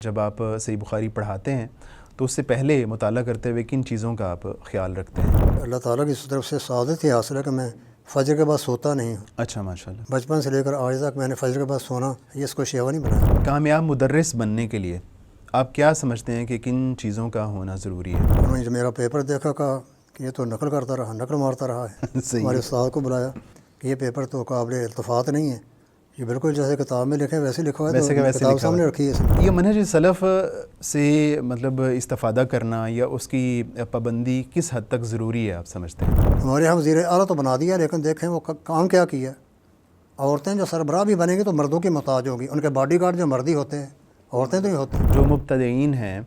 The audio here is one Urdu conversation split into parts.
جب آپ صحیح بخاری پڑھاتے ہیں تو اس سے پہلے مطالعہ کرتے ہوئے کن چیزوں کا آپ خیال رکھتے ہیں؟ اللہ تعالیٰ کی طرف سے سعادت ہی حاصل ہے کہ میں فجر کے بعد سوتا نہیں ہوں۔ اچھا، ماشاء اللہ۔ بچپن سے لے کر آج تک میں نے فجر کے بعد سونا یہ اس کو شیوا نہیں بنایا۔ کامیاب مدرس بننے کے لیے آپ کیا سمجھتے ہیں کہ کن چیزوں کا ہونا ضروری ہے؟ انہوں نے جو میرا پیپر دیکھا کہا کہ یہ تو نقل کرتا رہا، نقل مارتا رہا ہے۔ ہمارے استاد کو بلایا کہ یہ پیپر تو قابل التفات نہیں ہے، یہ بالکل جیسے کتاب میں لکھے ویسے لکھا ہے، تو کتاب سامنے رکھی ہے۔ یہ منہج سلف سے مطلب استفادہ کرنا یا اس کی پابندی کس حد تک ضروری ہے آپ سمجھتے ہیں؟ ہمارے یہاں وزیر اعلیٰ تو بنا دیا، لیکن دیکھیں وہ کام کیا کیا۔ عورتیں جو سربراہ بھی بنیں گی تو مردوں کی محتاج ہوگی، ان کے باڈی گارڈ جو مردی ہوتے ہیں، عورتیں تو نہیں ہوتی۔ جو مبتدئین ہیں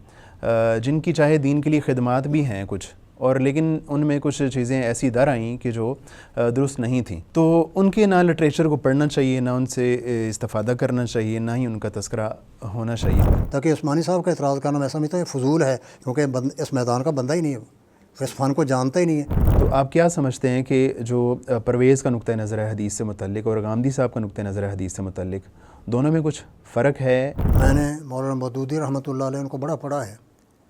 جن کی چاہے دین کے لیے خدمات بھی ہیں کچھ، اور لیکن ان میں کچھ چیزیں ایسی در آئیں کہ جو درست نہیں تھیں، تو ان کے نہ لٹریچر کو پڑھنا چاہیے، نہ ان سے استفادہ کرنا چاہیے، نہ ہی ان کا تذکرہ ہونا چاہیے۔ تاکہ عثمانی صاحب کا اعتراض کرنا میں سمجھتا ہوں فضول ہے، کیونکہ اس میدان کا بندہ ہی نہیں ہے، وہ اس فن کو جانتا ہی نہیں ہے۔ تو آپ کیا سمجھتے ہیں کہ جو پرویز کا نقطہ نظر ہے حدیث سے متعلق اور غامدی صاحب کا نقطہ نظر ہے حدیث سے متعلق، دونوں میں کچھ فرق ہے؟ میں نے مولانا مودودی رحمۃ اللہ علیہ ان کو بڑا پڑھا ہے،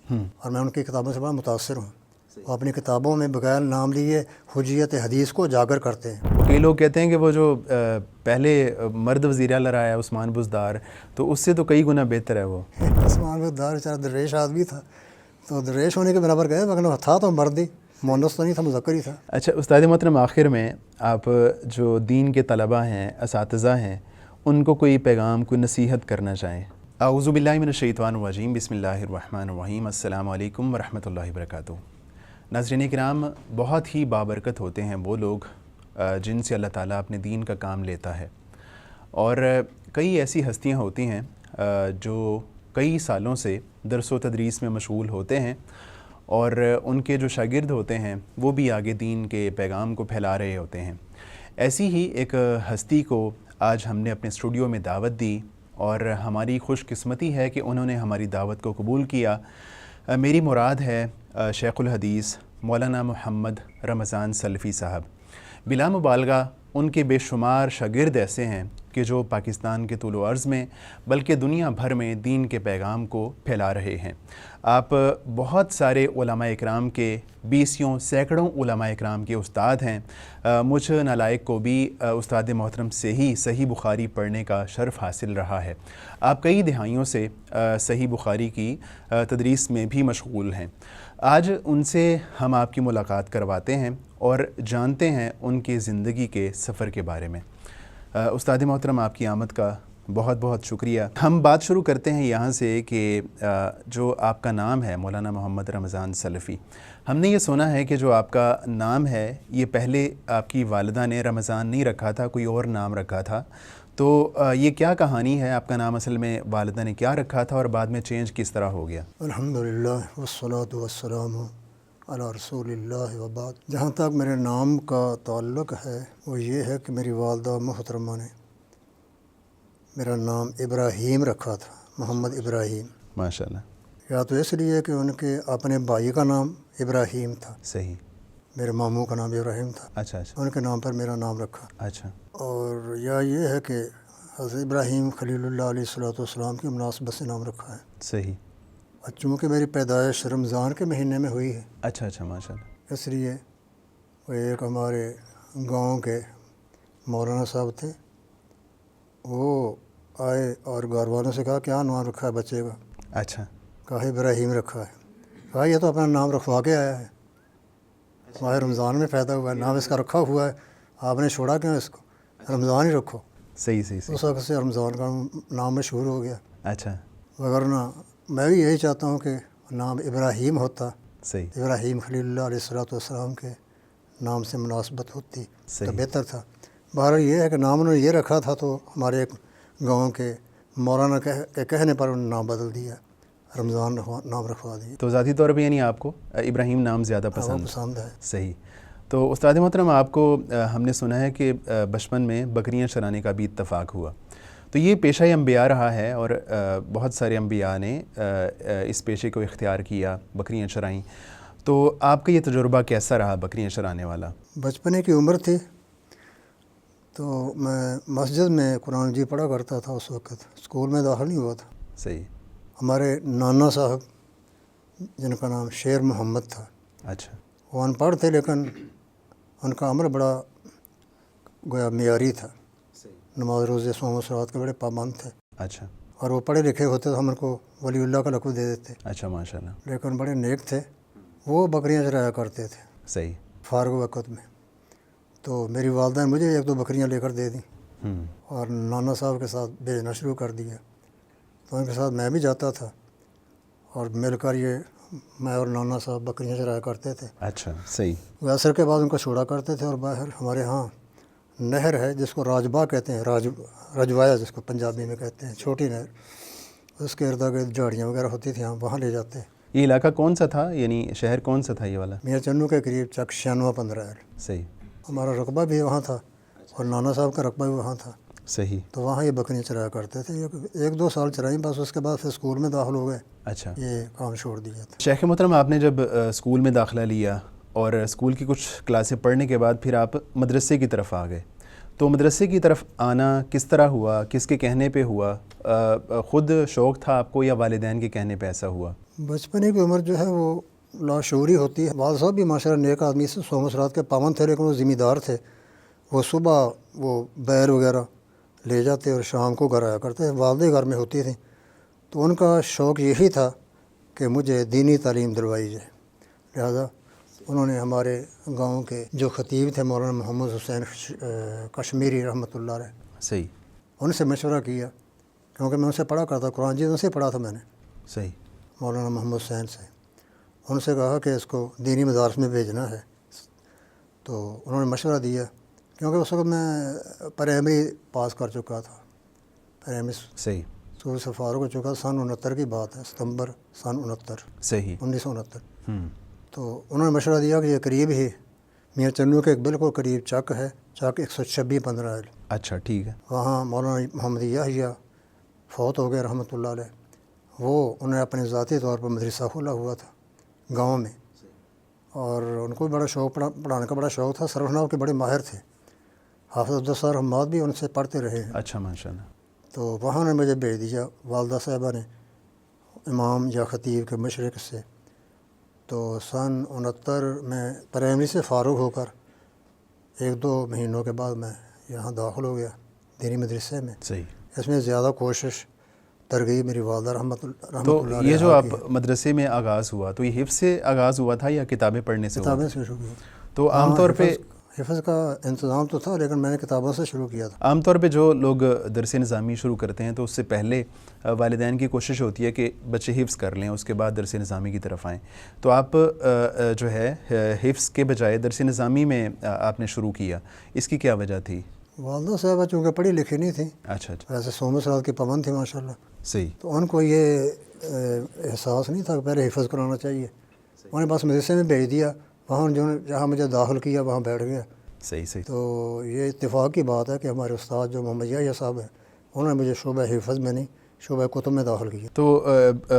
اور میں ان کی کتابوں سے بڑا متاثر ہوں۔ وہ اپنی کتابوں میں بغیر نام لیے حجیت حدیث کو اجاگر کرتے ہیں۔ وہ کئی لوگ کہتے ہیں کہ وہ جو پہلے مرد وزیر اعلیٰ رہا ہے عثمان بزدار، تو اس سے تو کئی گنا بہتر ہے وہ۔ عثمان بزدار بیچارہ درویش آدمی تھا، تو درویش ہونے کے برابر گئے، مگر تھا تو مرد ہی، مونس تو نہیں تھا، مذکر ہی تھا۔ اچھا استاد محترم، آخر میں آپ جو دین کے طلباء ہیں، اساتذہ ہیں، ان کو کوئی پیغام، کوئی نصیحت کرنا چاہیں؟ اعوذ باللہ من الشیطان الرجیم، بسم اللہ الرحمن الرحیم، السلام علیکم ورحمۃ اللہ وبرکاتہ۔ ناظرین کرام، بہت ہی بابرکت ہوتے ہیں وہ لوگ جن سے اللہ تعالیٰ اپنے دین کا کام لیتا ہے، اور کئی ایسی ہستیاں ہوتی ہیں جو کئی سالوں سے درس و تدریس میں مشغول ہوتے ہیں، اور ان کے جو شاگرد ہوتے ہیں وہ بھی آگے دین کے پیغام کو پھیلا رہے ہوتے ہیں۔ ایسی ہی ایک ہستی کو آج ہم نے اپنے اسٹوڈیو میں دعوت دی، اور ہماری خوش قسمتی ہے کہ انہوں نے ہماری دعوت کو قبول کیا۔ میری مراد ہے شیخ الحدیث مولانا محمد رمضان سلفی صاحب۔ بلا مبالغہ ان کے بے شمار شاگرد ایسے ہیں کہ جو پاکستان کے طول و عرض میں بلکہ دنیا بھر میں دین کے پیغام کو پھیلا رہے ہیں۔ آپ بہت سارے علماء اکرام کے، بیسیوں سینکڑوں علماء اکرام کے استاد ہیں۔ مجھ نالائق کو بھی استاد محترم سے ہی صحیح بخاری پڑھنے کا شرف حاصل رہا ہے۔ آپ کئی دہائیوں سے صحیح بخاری کی تدریس میں بھی مشغول ہیں۔ آج ان سے ہم آپ کی ملاقات کرواتے ہیں اور جانتے ہیں ان کی زندگی کے سفر کے بارے میں۔ استاد محترم، آپ کی آمد کا بہت بہت شکریہ۔ ہم بات شروع کرتے ہیں یہاں سے کہ جو آپ کا نام ہے مولانا محمد رمضان سلفی، ہم نے یہ سنا ہے کہ جو آپ کا نام ہے یہ پہلے آپ کی والدہ نے رمضان نہیں رکھا تھا، کوئی اور نام رکھا تھا، تو یہ کیا کہانی ہے؟ آپ کا نام اصل میں والدہ نے کیا رکھا تھا اور بعد میں چینج کس طرح ہو گیا؟ الحمدللہ والصلاۃ والسلام علی رسول اللہ وبعد۔ جہاں تک میرے نام کا تعلق ہے وہ یہ ہے کہ میری والدہ محترمہ نے میرا نام ابراہیم رکھا تھا، محمد ابراہیم۔ ماشاءاللہ۔ یا تو اس لیے کہ ان کے اپنے بھائی کا نام ابراہیم تھا، صحیح۔ میرے ماموں کا نام ابراہیم تھا، اچھا اچھا ان کے نام پر میرا نام رکھا۔ اچھا۔ اور یا یہ ہے کہ حضرت ابراہیم خلیل اللہ علیہ الصلوۃ والسلام کی مناسبت سے نام رکھا ہے۔ صحیح۔ اور چونکہ میری پیدائش رمضان کے مہینے میں ہوئی ہے، اچھا اچھا، ماشاءاللہ۔ اس لیے وہ ایک ہمارے گاؤں کے مولانا صاحب تھے، وہ آئے اور گھر والوں سے کہا کیا نام رکھا ہے بچے کا؟ اچھا۔ کہا ابراہیم رکھا ہے۔ کہا یہ تو اپنا نام رکھوا کے آیا ہے، ماہ رمضان میں پیدا ہوا ہے، نام اس کا رکھا ہوا ہے، آپ نے چھوڑا کیوں اس کو؟ رمضان ہی رکھو۔ صحیح صحیح صحیح۔ اس وقت سے رمضان کا نام مشہور ہو گیا۔ اچھا۔ ورنہ میں بھی یہی چاہتا ہوں کہ نام ابراہیم ہوتا، صحیح۔ ابراہیم خلیل اللہ علیہ الصلوۃ والسلام کے نام سے مناسبت ہوتی تو صحیح۔ بہتر تھا۔ بہرحال یہ ہے کہ نام انہوں نے یہ رکھا تھا، تو ہمارے ایک گاؤں کے مولانا کے کہنے پر انہوں نے نام بدل دیا، رمضان نام رکھوا دیا۔ تو ذاتی طور پہ یعنی آپ کو ابراہیم نام زیادہ وہ پسند پسند ہے۔ صحیح۔ تو استاد محترم، آپ کو ہم نے سنا ہے کہ بچپن میں بکریاں چرانے کا بھی اتفاق ہوا، تو یہ پیشہ انبیاء رہا ہے، اور بہت سارے انبیاء نے اس پیشے کو اختیار کیا، بکریاں چرائیں، تو آپ کا یہ تجربہ کیسا رہا بکریاں چرانے والا؟ بچپنے کی عمر تھی تو میں مسجد میں قرآن مجید پڑھا کرتا تھا اس وقت، اسکول میں داخل نہیں ہوا تھا۔ صحیح۔ ہمارے نانا صاحب جن کا نام شیر محمد تھا، اچھا وہ ان پڑھ تھے لیکن ان کا عمل بڑا گویا معیاری تھا، نماز روزے صوم و صلوات کے بڑے پابند تھے، اچھا اور وہ پڑھے لکھے ہوتے تو ہم ان کو ولی اللہ کا لقب دے دیتے، اچھا ماشاء اللہ، لیکن بڑے نیک تھے، وہ بکریاں چرایا کرتے تھے صحیح، فارغ وقت میں۔ تو میری والدہ نے مجھے ایک دو بکریاں لے کر دے دیں اور نانا صاحب کے ساتھ بھیجنا شروع کر دیا، تو ان کے ساتھ میں بھی جاتا تھا اور مل کر یہ میں اور نانا صاحب بکریاں چرایا کرتے تھے۔ اچھا صحیح، وہ عصر کے بعد ان کو چھوڑا کرتے تھے، اور باہر ہمارے ہاں نہر ہے جس کو راجبا کہتے ہیں، رجوایا جس کو پنجابی میں کہتے ہیں، چھوٹی نہر، اس کے ارد گرد جھاڑیاں وغیرہ ہوتی تھیں، ہم وہاں لے جاتے۔ یہ علاقہ کون سا تھا، یعنی شہر کون سا تھا یہ والا؟ میاں چنو کے قریب چک 96-15 ایل، صحیح ہمارا رقبہ بھی وہاں تھا اور نانا صاحب کا رقبہ بھی وہاں تھا، صحیح، تو وہاں یہ بکریاں چرایا کرتے تھے۔ ایک دو سال چرائیں، بس اس کے بعد پھر اسکول میں داخل ہو گئے، اچھا۔ یہ کام چھوڑ دیا تھا۔ شیخ محترم، آپ نے جب اسکول میں داخلہ لیا اور اسکول کی کچھ کلاسیں پڑھنے کے بعد پھر آپ مدرسے کی طرف آ گئے، تو مدرسے کی طرف آنا کس طرح ہوا، کس کے کہنے پہ ہوا؟ خود شوق تھا آپ کو یا والدین کے کہنے پہ ایسا ہوا؟ بچپنے کی عمر جو ہے وہ لاشعوری ہوتی ہے۔ والد صاحب بھی ماشاء اللہ نیک آدمی سے صوم و صلوات کے پابند تھے، لیکن وہ ذمہ دار تھے، وہ صبح وہ بیل وغیرہ لے جاتے اور شام کو گھر آیا کرتے، والدہ گھر میں ہوتی تھیں، تو ان کا شوق یہی تھا کہ مجھے دینی تعلیم دلوائی جائے، لہذا انہوں نے ہمارے گاؤں کے جو خطیب تھے مولانا محمد حسین کشمیری رحمۃ اللہ علیہ، صحیح ان سے مشورہ کیا، کیونکہ میں ان سے پڑھا کرتا، قرآن جی ان سے پڑھا تھا میں نے، صحیح، مولانا محمد حسین سے۔ ان سے کہا کہ اس کو دینی مدارس میں بھیجنا ہے، تو انہوں نے مشورہ دیا، کیونکہ اس وقت میں پرائمری پاس کر چکا تھا، پرائمری صحیح، اسکول سے فارغ ہو چکا، سن 69 کی بات ہے، ستمبر سن 69، صحیح، 1969۔ تو انہوں نے مشورہ دیا کہ یہ قریب ہی میاں چنو کے بالکل قریب چک ہے، چک 126-15 ایل، اچھا ٹھیک ہے، وہاں مولانا محمد یحییٰ فوت ہو گئے رحمۃ اللہ علیہ، وہ انہیں اپنے ذاتی طور پر مدرسہ کھولا ہوا تھا گاؤں میں، اور ان کو بھی بڑا شوق، پڑھانے کا بڑا شوق تھا، صرف نحو کے بڑے ماہر تھے، حافظ عبدالستار حماد بھی ان سے پڑھتے رہے ہیں، اچھا ماشاء اللہ، تو وہاں نے مجھے بھیج دیا والدہ صاحبہ نے امام یا خطیب کے مشرق سے۔ تو سن 69 میں پرائمری سے فارغ ہو کر 1-2 مہینوں کے بعد میں یہاں داخل ہو گیا دینی مدرسے میں۔ صحیح۔ اس میں زیادہ کوشش ترغیب میری والدہ رحمۃ تو اللہ یہ جو علیہا آپ کی ہے۔ مدرسے میں آغاز ہوا تو یہ حفظ سے آغاز ہوا تھا یا کتابیں پڑھنے سے ہوا؟ کتابیں سے شروع کیا، تو عام طور پہ حفظ کا انتظام تو تھا، لیکن میں نے کتابوں سے شروع کیا تھا۔ عام طور پہ جو لوگ درس نظامی شروع کرتے ہیں تو اس سے پہلے والدین کی کوشش ہوتی ہے کہ بچے حفظ کر لیں، اس کے بعد درس نظامی کی طرف آئیں، تو آپ جو ہے حفظ کے بجائے درس نظامی میں آپ نے شروع کیا، اس کی کیا وجہ تھی؟ والدہ صاحبہ چونکہ پڑھی لکھی نہیں تھیں، اچھا اچھا، ویسے صوم و صلوات کی پابند تھی ماشاء اللہ، صحیح، تو ان کو یہ احساس نہیں تھا کہ پہلے حفظ کرانا چاہیے، انہوں نے بس مدرسے میں بھیج دیا، وہاں جہاں مجھے داخل کیا وہاں بیٹھ گیا۔ صحیح صحیح۔ تو یہ اتفاق کی بات ہے کہ ہمارے استاد جو محمد یحییٰ صاحب ہیں، انہوں نے مجھے شعبہ حفظ میں نہیں شعبہ کتب میں داخل کیا۔ تو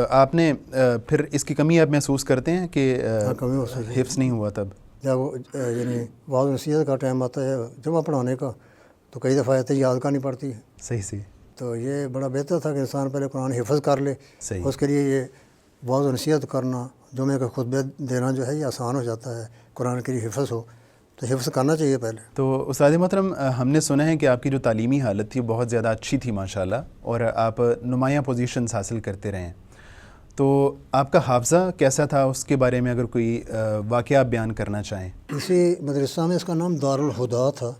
آپ نے پھر اس کی کمی آپ محسوس کرتے ہیں کہ کمی ہو سکتی حفظ نہیں ہوا تب؟ جب یعنی واعظ نصیحت کا ٹائم آتا ہے جمعہ پڑھانے کا، تو کئی دفعہ آیتیں یاد کرنی پڑتی ہے، صحیح صحیح، تو یہ بڑا بہتر تھا کہ انسان پہلے قرآن حفظ کر لے، صحیح، اس کے لیے یہ واعظ و نصیحت کرنا، جمعے کا خطبہ دینا جو ہے یہ آسان ہو جاتا ہے، قرآن کے لیے حفظ ہو تو حفظ کرنا چاہیے پہلے۔ تو استاد محترم، ہم نے سنا ہے کہ آپ کی جو تعلیمی حالت تھی بہت زیادہ اچھی تھی ماشاءاللہ، اور آپ نمایاں پوزیشنز حاصل کرتے رہے ہیں، تو آپ کا حافظہ کیسا تھا، اس کے بارے میں اگر کوئی واقعہ آپ بیان کرنا چاہیں؟ اسی مدرسہ میں اس کا نام دارالہدا تھا،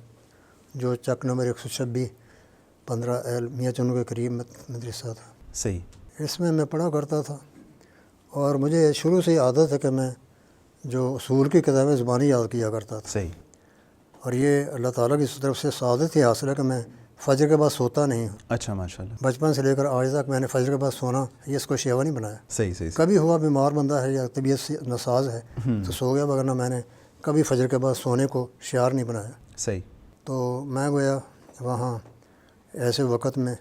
جو چک نمبر 126-15 ایل میاں چنو کے قریب مدرسہ تھا، صحیح، اس میں پڑھا کرتا تھا، اور مجھے شروع سے ہی عادت ہے کہ میں جو اصول کی کتابیں زبانی یاد کیا کرتا تھا، صحیح، اور یہ اللہ تعالیٰ کی طرف سے سعادت ہی حاصل ہے کہ میں فجر کے بعد سوتا نہیں ہوں، اچھا ماشاءاللہ، بچپن سے لے کر آج تک میں نے فجر کے بعد سونا یہ اس کو شیوا نہیں بنایا، صحیح صحیح، کبھی ہوا بیمار بندہ ہے یا طبیعت سے ناساز ہے تو سو گیا، وغیرہ میں نے کبھی فجر کے بعد سونے کو شعار نہیں بنایا۔ صحیح، تو میں گویا وہاں ایسے وقت میں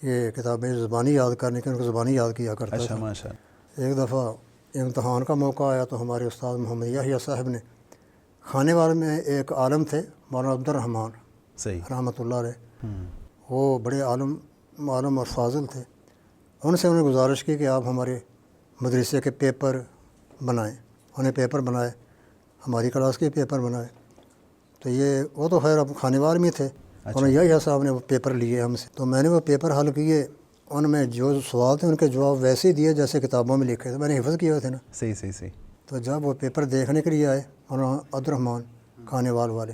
یہ کتابیں زبانی یاد کرنے کی ان کو زبانی یاد کیا کرتا اچھا تھا۔ ماشاءاللہ، ایک دفعہ امتحان کا موقع آیا تو ہمارے استاد محمد یحییٰ صاحب نے، کھانے والے میں ایک عالم تھے مولانا عبدالرحمٰن صحیح، رحمۃ اللہ علیہ، وہ بڑے عالم اور فاضل تھے، ان سے انہوں نے گزارش کی کہ آپ ہمارے مدرسے کے پیپر بنائیں. انہیں پیپر بنائے، ہماری کلاس کے پیپر بنائے. تو یہ وہ تو خیر اب خانے وار میں تھے. انہوں نے یہی صاحب نے وہ پیپر لیے ہم سے. تو میں نے وہ پیپر حل کیے. ان میں جو سوال تھے ان کے جواب ویسے ہی دیے جیسے کتابوں میں لکھے تھے. میں نے حفظ کیے ہوئے تھے نا. صحیح. تو جب وہ پیپر دیکھنے کے لیے آئے مولانا عبدالرحمٰن کھانے والے،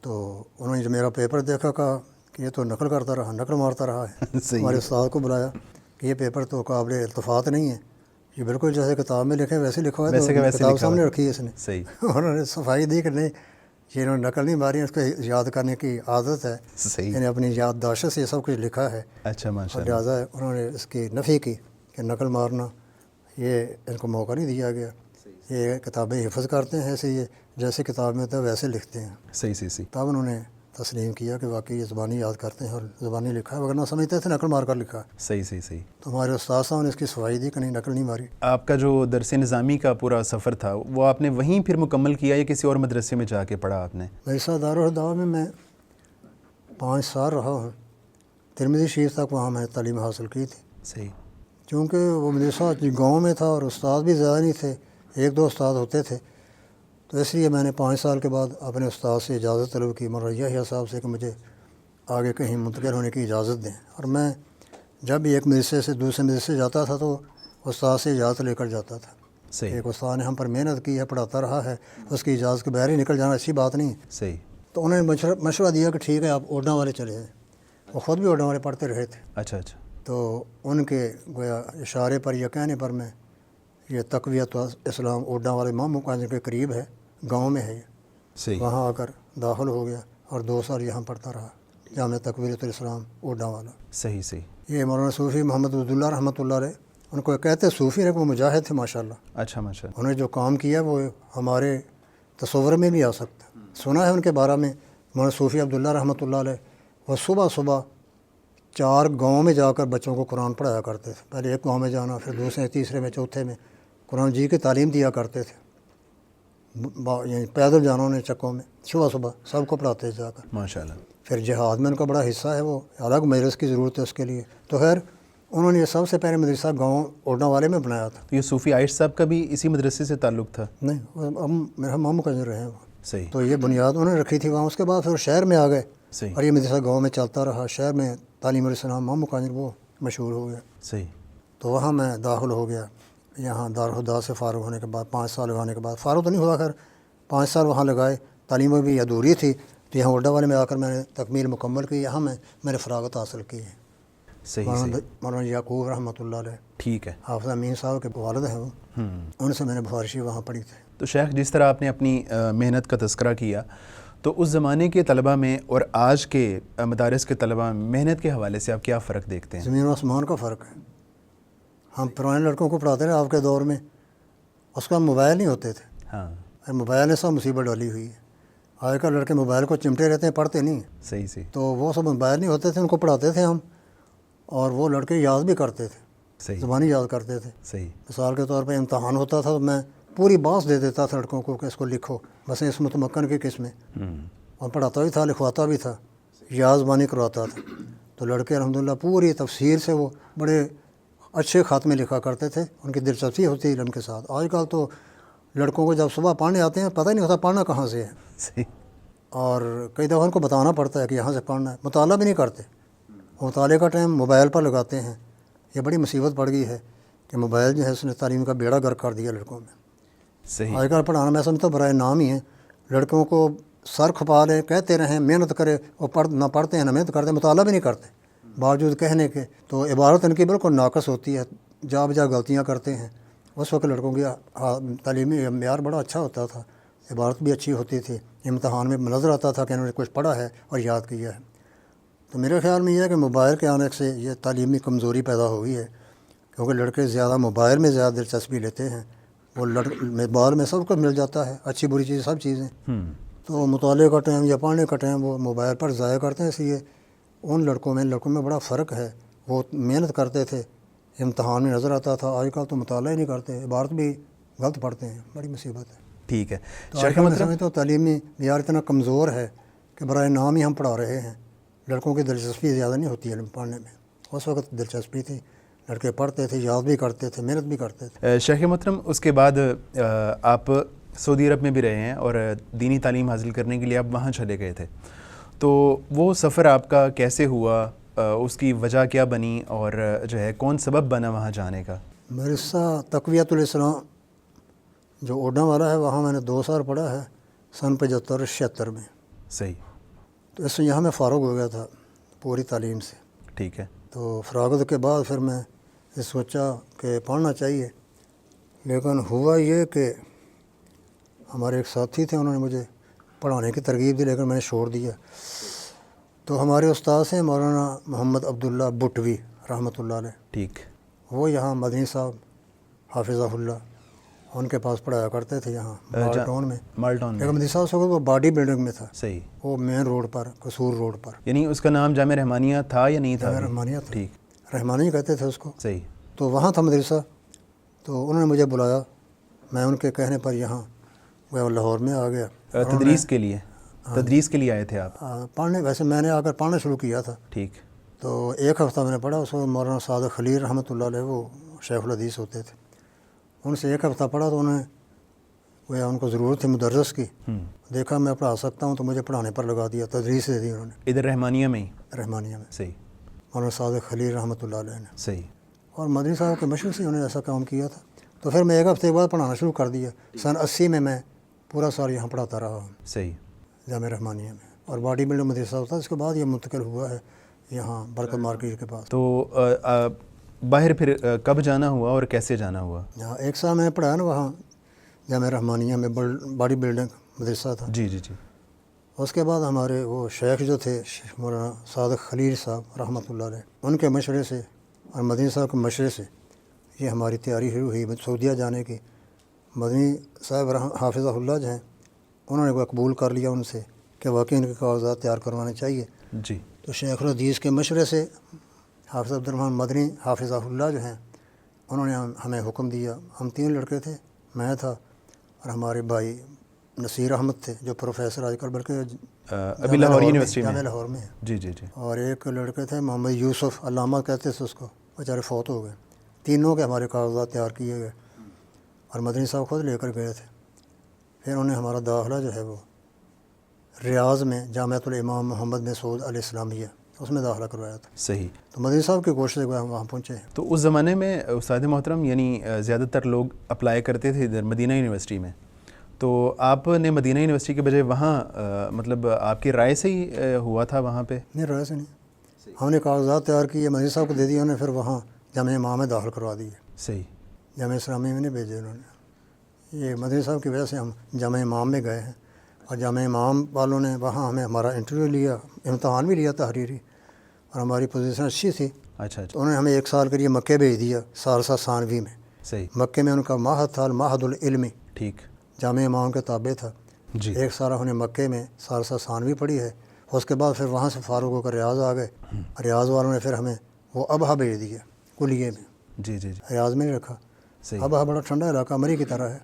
تو انہوں نے جو میرا پیپر دیکھا کہا کہ یہ تو نقل کرتا رہا، نقل مارتا رہا ہے. ہمارے استاد کو بلایا کہ یہ پیپر تو قابل التفات نہیں ہے، یہ بالکل جیسے کتاب میں لکھے ویسے لکھا ہوا ہے. تو کتاب سامنے رکھی ہے اس نے. صحیح. انہوں نے صفائی دی کہ نہیں یہ انہوں نے نقل نہیں ماری، اس کو یاد کرنے کی عادت ہے. صحیح. یعنی اپنی یادداشت سے یہ سب کچھ لکھا ہے. اچھا ماشاء اللہ. لہٰذا انہوں نے اس کی نفی کی کہ نقل مارنا یہ ان کو موقع نہیں دیا گیا. یہ کتابیں حفظ کرتے ہیں ایسے، یہ جیسے کتاب میں ہوتا ہے ویسے لکھتے ہیں. صحیح. تب انہوں نے تسلیم کیا کہ واقعی یہ زبانی یاد کرتے ہیں اور زبانی لکھا ہے، وغیرہ سمجھتے تھے نقل مار کر لکھا ہے. صحیح. تو ہمارے استاد صاحب نے اس کی صفائی دی کہ نہیں نقل نہیں ماری. آپ کا جو درس نظامی کا پورا سفر تھا وہ آپ نے وہیں پھر مکمل کیا یا کسی اور مدرسے میں جا کے پڑھا آپ نے؟ میرے ساتھ دارالہدیٰ میں 5 سال رہا ہوں. ترمذی شریف تک وہاں میں نے تعلیم حاصل کی تھی. صحیح. چونکہ وہ مدرسہ گاؤں میں تھا اور استاد بھی زیادہ نہیں تھے، 1-2 استاد ہوتے تھے. تو اس لیے میں نے 5 سال کے بعد اپنے استاد سے اجازت طلب کی، مولانا یحییٰ صاحب سے، کہ مجھے آگے کہیں منتقل ہونے کی اجازت دیں. اور میں جب بھی ایک مدرسے سے دوسرے مدرسے جاتا تھا تو استاد سے اجازت لے کر جاتا تھا. صحیح. ایک استاد نے ہم پر محنت کی ہے، پڑھاتا رہا ہے، اس کی اجازت کے بغیر ہی نکل جانا اچھی بات نہیں. صحیح. تو انہوں نے مشورہ دیا کہ ٹھیک ہے آپ اوڈا والے چلے جائیں. وہ خود بھی اوڈا والے پڑھتے رہے تھے. اچھا. تو ان کے گویا اشارے پر یا کہنے پر میں یہ تقویت اسلام اوڈا والے امام مقام کے قریب ہے، گاؤں میں ہے یہ. صحیح. وہاں آ کر داخل ہو گیا اور 2 سال یہاں پڑھتا رہا، جامعہ تقویت الاسلام اوڈا والا. صحیح. یہ مولانا صوفی محمد عبداللہ رحمۃ اللہ علیہ، ان کو کہتے صوفی نے، وہ مجاہد تھے ماشاء اللہ. اچھا ماشاء اللہ. انہوں نے جو کام کیا وہ ہمارے تصور میں نہیں آ سکتا. سنا ہے ان کے بارے میں مولانا صوفی عبداللہ رحمۃ اللہ علیہ، وہ صبح 4 گاؤں میں جا کر بچوں کو قرآن پڑھایا کرتے تھے. پہلے ایک گاؤں میں جانا، پھر دوسرے، تیسرے میں، چوتھے میں قرآن جی کی تعلیم دیا کرتے تھے. یعنی پیدل جانا انہیں چکوں میں، صبح سب کو پڑھاتے جا کر. ماشاء اللہ. پھر جہاد میں ان کا بڑا حصہ ہے، وہ الگ مدرس کی ضرورت ہے اس کے لیے. تو خیر انہوں نے یہ سب سے پہلے مدرسہ گاؤں اوڈا والے میں بنایا تھا. تو یہ صوفی عائش صاحب کا بھی اسی مدرسے سے تعلق تھا؟ نہیں، ہم میرا ماموں کا رہے ہیں وہ. صحیح. تو یہ بنیاد انہوں نے رکھی تھی وہاں. اس کے بعد پھر شہر میں آ گئے. صحیح. اور یہ مدرسہ گاؤں میں چلتا رہا. شہر میں تعلیم الاسلام ماموں کا وہ مشہور ہو گیا. صحیح. تو وہاں میں داخل ہو گیا. یہاں دارالہدیٰ سے فارغ ہونے کے بعد 5 سال لگانے کے بعد، فارغ تو نہیں ہوا، خیر 5 سال وہاں لگائے. تعلیم بھی ادھوری تھی، تو یہاں اوڈا والے میں آ کر میں نے تکمیل مکمل کی. یہاں میں نے فراغت حاصل کی ہے. صحیح. مولانا یعقوب رحمۃ اللہ علیہ، ٹھیک ہے. حافظ امین صاحب کے والد ہیں وہ، ان سے میں نے بخارشی وہاں پڑھی تھی. تو شیخ، جس طرح آپ نے اپنی محنت کا تذکرہ کیا، تو اس زمانے کے طلباء میں اور آج کے مدارس کے طلباء میں محنت کے حوالے سے آپ کیا فرق دیکھتے ہیں؟ زمین و آسمان کا فرق ہے. ہم پرانے لڑکوں کو پڑھاتے رہے آپ کے دور میں، اس کا موبائل نہیں ہوتے تھے. ہاں. موبائل نے سب مصیبت ڈالی ہوئی ہے. آج کل لڑکے موبائل کو چمٹے رہتے ہیں، پڑھتے نہیں. صحیح. تو وہ سب موبائل نہیں ہوتے تھے، ان کو پڑھاتے تھے ہم، اور وہ لڑکے یاد بھی کرتے تھے. صحیح. زبانی یاد کرتے تھے. صحیح. مثال کے طور پہ امتحان ہوتا تھا تو میں پوری باس دے دیتا تھا لڑکوں کو کہ اس کو لکھو، بس اس متمکن کی قسم میں. اور پڑھاتا بھی تھا، لکھواتا بھی تھا، یاد زبانی کرواتا تھا. تو لڑکے الحمدللہ پوری تفسیر سے وہ بڑے اچھے خاتمے لکھا کرتے تھے. ان کی دلچسپی ہوتی ہے علم کے ساتھ. آج کل تو لڑکوں کو جب صبح پڑھنے آتے ہیں پتہ ہی نہیں ہوتا پڑھنا کہاں سے ہے. صحیح. اور کئی دفعہ ان کو بتانا پڑتا ہے کہ یہاں سے پڑھنا ہے. مطالعہ بھی نہیں کرتے، مطالعے کا ٹائم موبائل پر لگاتے ہیں. یہ بڑی مصیبت پڑ گئی ہے کہ موبائل جو ہے اس نے تعلیم کا بیڑا غرق کر دیا لڑکوں میں. صحیح. آج کل پڑھانا میں سمجھتا ہوں برائے نام ہی ہے. لڑکوں کو سر کھپا لیں، کہتے رہیں محنت کرے، وہ نہ پڑھتے ہیں نہ محنت کرتے، مطالعہ بھی نہیں کرتے باوجود کہنے کے. تو عبارت ان کی بالکل ناقص ہوتی ہے، جا بجا غلطیاں کرتے ہیں. اس وقت لڑکوں کی تعلیمی معیار بڑا اچھا ہوتا تھا، عبارت بھی اچھی ہوتی تھی، امتحان میں نظر آتا تھا کہ انہوں نے کچھ پڑھا ہے اور یاد کیا ہے. تو میرے خیال میں یہ ہے کہ موبائل کے آنے سے یہ تعلیمی کمزوری پیدا ہو گئی ہے، کیونکہ لڑکے زیادہ موبائل میں زیادہ دلچسپی لیتے ہیں. وہ موبائل میں سب کچھ مل جاتا ہے، اچھی بری چیز سب چیزیں. تو مطالعے کا ٹائم یا پڑھنے کا ٹائم وہ موبائل پر ضائع کرتے ہیں. اس لیے ان لڑکوں میں بڑا فرق ہے. وہ محنت کرتے تھے، امتحان میں نظر آتا تھا. آج کل تو مطالعہ ہی نہیں کرتے، عبارت بھی غلط پڑھتے ہیں. بڑی مصیبت ہے. ٹھیک ہے. تو تعلیمی معیار اتنا کمزور ہے کہ برائے نام ہی ہم پڑھا رہے ہیں. لڑکوں کی دلچسپی زیادہ نہیں ہوتی ہے علم پڑھنے میں. اس وقت دلچسپی تھی، لڑکے پڑھتے تھے، یاد بھی کرتے تھے، محنت بھی کرتے تھے۔ شیخ محترم، اس کے بعد آپ سعودی عرب میں بھی رہے ہیں اور دینی تعلیم حاصل کرنے کے لیے آپ وہاں چلے گئے تھے، تو وہ سفر آپ کا کیسے ہوا، اس کی وجہ کیا بنی، اور جو ہے کون سبب بنا وہاں جانے کا؟ مدرسہ تقویۃ الاسلام جو اوڈا والا ہے، وہاں میں نے 2 سال پڑھا ہے، سن 75-76 میں۔ صحیح۔ تو اس سے یہاں میں فارغ ہو گیا تھا پوری تعلیم سے۔ ٹھیک ہے۔ تو فراغت کے بعد پھر میں یہ سوچا کہ پڑھنا چاہیے، لیکن ہوا یہ کہ ہمارے ایک ساتھی تھے، انہوں نے مجھے پڑھانے کی ترغیب دی، لیکن میں نے چھوڑ دیا۔ تو ہمارے استاد ہیں مولانا محمد عبداللہ بٹوی رحمۃ اللہ علیہ، ٹھیک۔ وہ یہاں مدنی صاحب حافظہ اللہ، ان کے پاس پڑھایا کرتے تھے یہاں مالٹون میں۔ مالٹون میں؟ لیکن مدنی صاحب سے وہ باڈی بلڈنگ میں تھا، صحیح، وہ مین روڈ پر، قصور روڈ پر۔ یعنی اس کا نام جامعہ رحمانیہ تھا یا نہیں تھا؟ جامعہ رحمانیہ تھا، ٹھیک، رحمانی کہتے تھے اس کو۔ صحیح۔ تو وہاں تھا مدرسہ، تو انہوں نے مجھے بلایا، میں ان کے کہنے پر یہاں وہ لاہور میں آ گیا۔ تدریس کے لیے؟ تدریس کے لیے آئے تھے آپ؟ پڑھنے، ویسے میں نے آ کر پڑھنا شروع کیا تھا۔ ٹھیک۔ تو 1 ہفتہ میں نے پڑھا، اس کو مولانا صادق خلیل رحمۃ اللہ علیہ، وہ شیخ الحدیث ہوتے تھے، ان سے 1 ہفتہ پڑھا، تو انہیں وہ ان کو ضرورت تھی مدرس کی، دیکھا میں پڑھا سکتا ہوں تو مجھے پڑھانے پر لگا دیا، تدریس دے دی انہوں نے ادھر رحمانیہ میں ہی؟ رحمانیہ میں، صحیح، مولانا صادق خلیل رحمۃ اللہ علیہ نے۔ صحیح۔ اور مدنی صاحب کے مشورے سے انہوں نے ایسا کام کیا تھا، تو پھر میں 1 ہفتے کے بعد پڑھانا شروع کر دیا۔ سن 80 میں پورا سال یہاں پڑھاتا رہا ہوں، صحیح، جامعہ رحمانیہ میں، اور باڈی بلڈنگ مدرسہ ہوتا ہے، اس کے بعد یہ منتقل ہوا ہے یہاں برکت مارکیٹ کے پاس۔ تو باہر پھر کب جانا ہوا اور کیسے جانا ہوا؟ یہاں 1 سال میں نے پڑھایا نا وہاں جامعہ رحمانیہ میں، باڈی بلڈنگ مدرسہ تھا۔ جی جی جی۔ اس کے بعد ہمارے وہ شیخ جو تھے مولانا صادق خلیل صاحب رحمۃ اللہ علیہ، ان کے مشورے سے اور مدنی صاحب کے مشورے سے یہ ہماری تیاری شروع ہوئی سعودیہ جانے کی۔ مدنی صاحب حافظہ اللہ جو ہیں، انہوں نے وہ قبول کر لیا ان سے کہ واقعی ان کے کاغذات تیار کروانے چاہیے۔ جی۔ تو شیخ الحدیث کے مشورے سے حافظ عبدالرحمن مدنی حافظہ اللہ جو ہیں، انہوں نے ہمیں حکم دیا، ہم 3 لڑکے تھے، میں تھا اور ہمارے بھائی نصیر احمد تھے جو پروفیسر آج کل بلکہ ابھی لاہور یونیورسٹی میں؟ جامعہ لاہور میں ہے۔ جی جی جی۔ اور ایک لڑکے تھے محمد یوسف، علامہ کہتے تھے اس کو، بیچارے فوت ہو گئے۔ تینوں کے ہمارے کاغذات تیار کیے گئے اور مدنی صاحب خود لے کر گئے تھے۔ پھر انہیں ہمارا داخلہ جو ہے وہ ریاض میں جامعۃ الامام محمد مسعود علیہ السلامیہ، اس میں داخلہ کروایا تھا۔ صحیح۔ تو مدنی صاحب کی کوشش سے ہم وہاں پہنچے ہیں۔ تو اس زمانے میں استاد محترم یعنی زیادہ تر لوگ اپلائی کرتے تھے ادھر مدینہ یونیورسٹی میں، تو آپ نے مدینہ یونیورسٹی کے بجائے وہاں مطلب آپ کی رائے سے ہی ہوا تھا وہاں پہ؟ نہیں، رائے سے نہیں، ہم نے کاغذات تیار کیے، مدنی صاحب کو دے دیا، انہوں نے پھر وہاں جامعہ امام میں داخل کروا دیے۔ صحیح۔ جامعہ اسلامی میں نہیں بھیجے انہوں نے، یہ مدنی صاحب کی وجہ سے ہم جامعہ امام میں گئے ہیں، اور جامعہ امام والوں نے وہاں ہمیں ہمارا انٹرویو لیا، امتحان بھی لیا تحریری، اور ہماری پوزیشن اچھی تھی۔ اچھا تو اچھا، انہوں نے ہمیں 1 سال کے لیے مکے بھیج دیا، سالسہ ثانوی میں۔ صحیح، مکے میں ان کا معہد تھا، المعہد العلمی، ٹھیک، جامعہ امام کے تابع تھا۔ جی 1 سال ہم نے مکے میں سالسہ ثانوی پڑھی ہے، اس کے بعد پھر وہاں سے فارغ ہو کر ریاض آ گئے۔ ریاض والوں نے پھر ہمیں وہ ابہا بھیج دیا کلیے میں، جی جی جی، ریاض میں نہیں رکھا۔ صحیح۔ ابہا بڑا ٹھنڈا علاقہ، مری کی طرح ہے،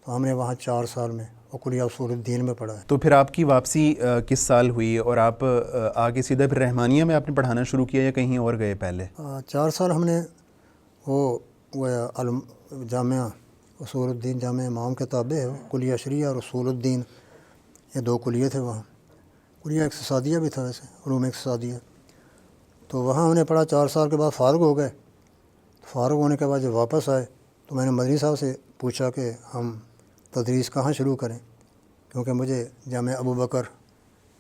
تو ہم نے وہاں 4 سال میں وہ کلیہ اصول الدین میں پڑھا ہے۔ تو پھر آپ کی واپسی کس سال ہوئی، اور آپ آگے سیدھا پھر رحمانیہ میں آپ نے پڑھانا شروع کیا یا کہیں اور گئے پہلے؟ 4 سال ہم نے وہ جامعہ اصول الدین جامعہ امام کے تابع ہے، کلیہ شریعہ اور اصول الدین، یہ 2 کلیے تھے وہاں۔ کلیہ اقتصادیہ بھی تھا ویسے، علوم اقتصادیہ، تو وہاں ہم نے پڑھا۔ 4 سال کے بعد فارغ ہو گئے۔ فارغ ہونے کے بعد جب واپس آئے تو میں نے مدنی صاحب سے پوچھا کہ ہم تدریس کہاں شروع کریں، کیونکہ مجھے جامعہ ابو بکر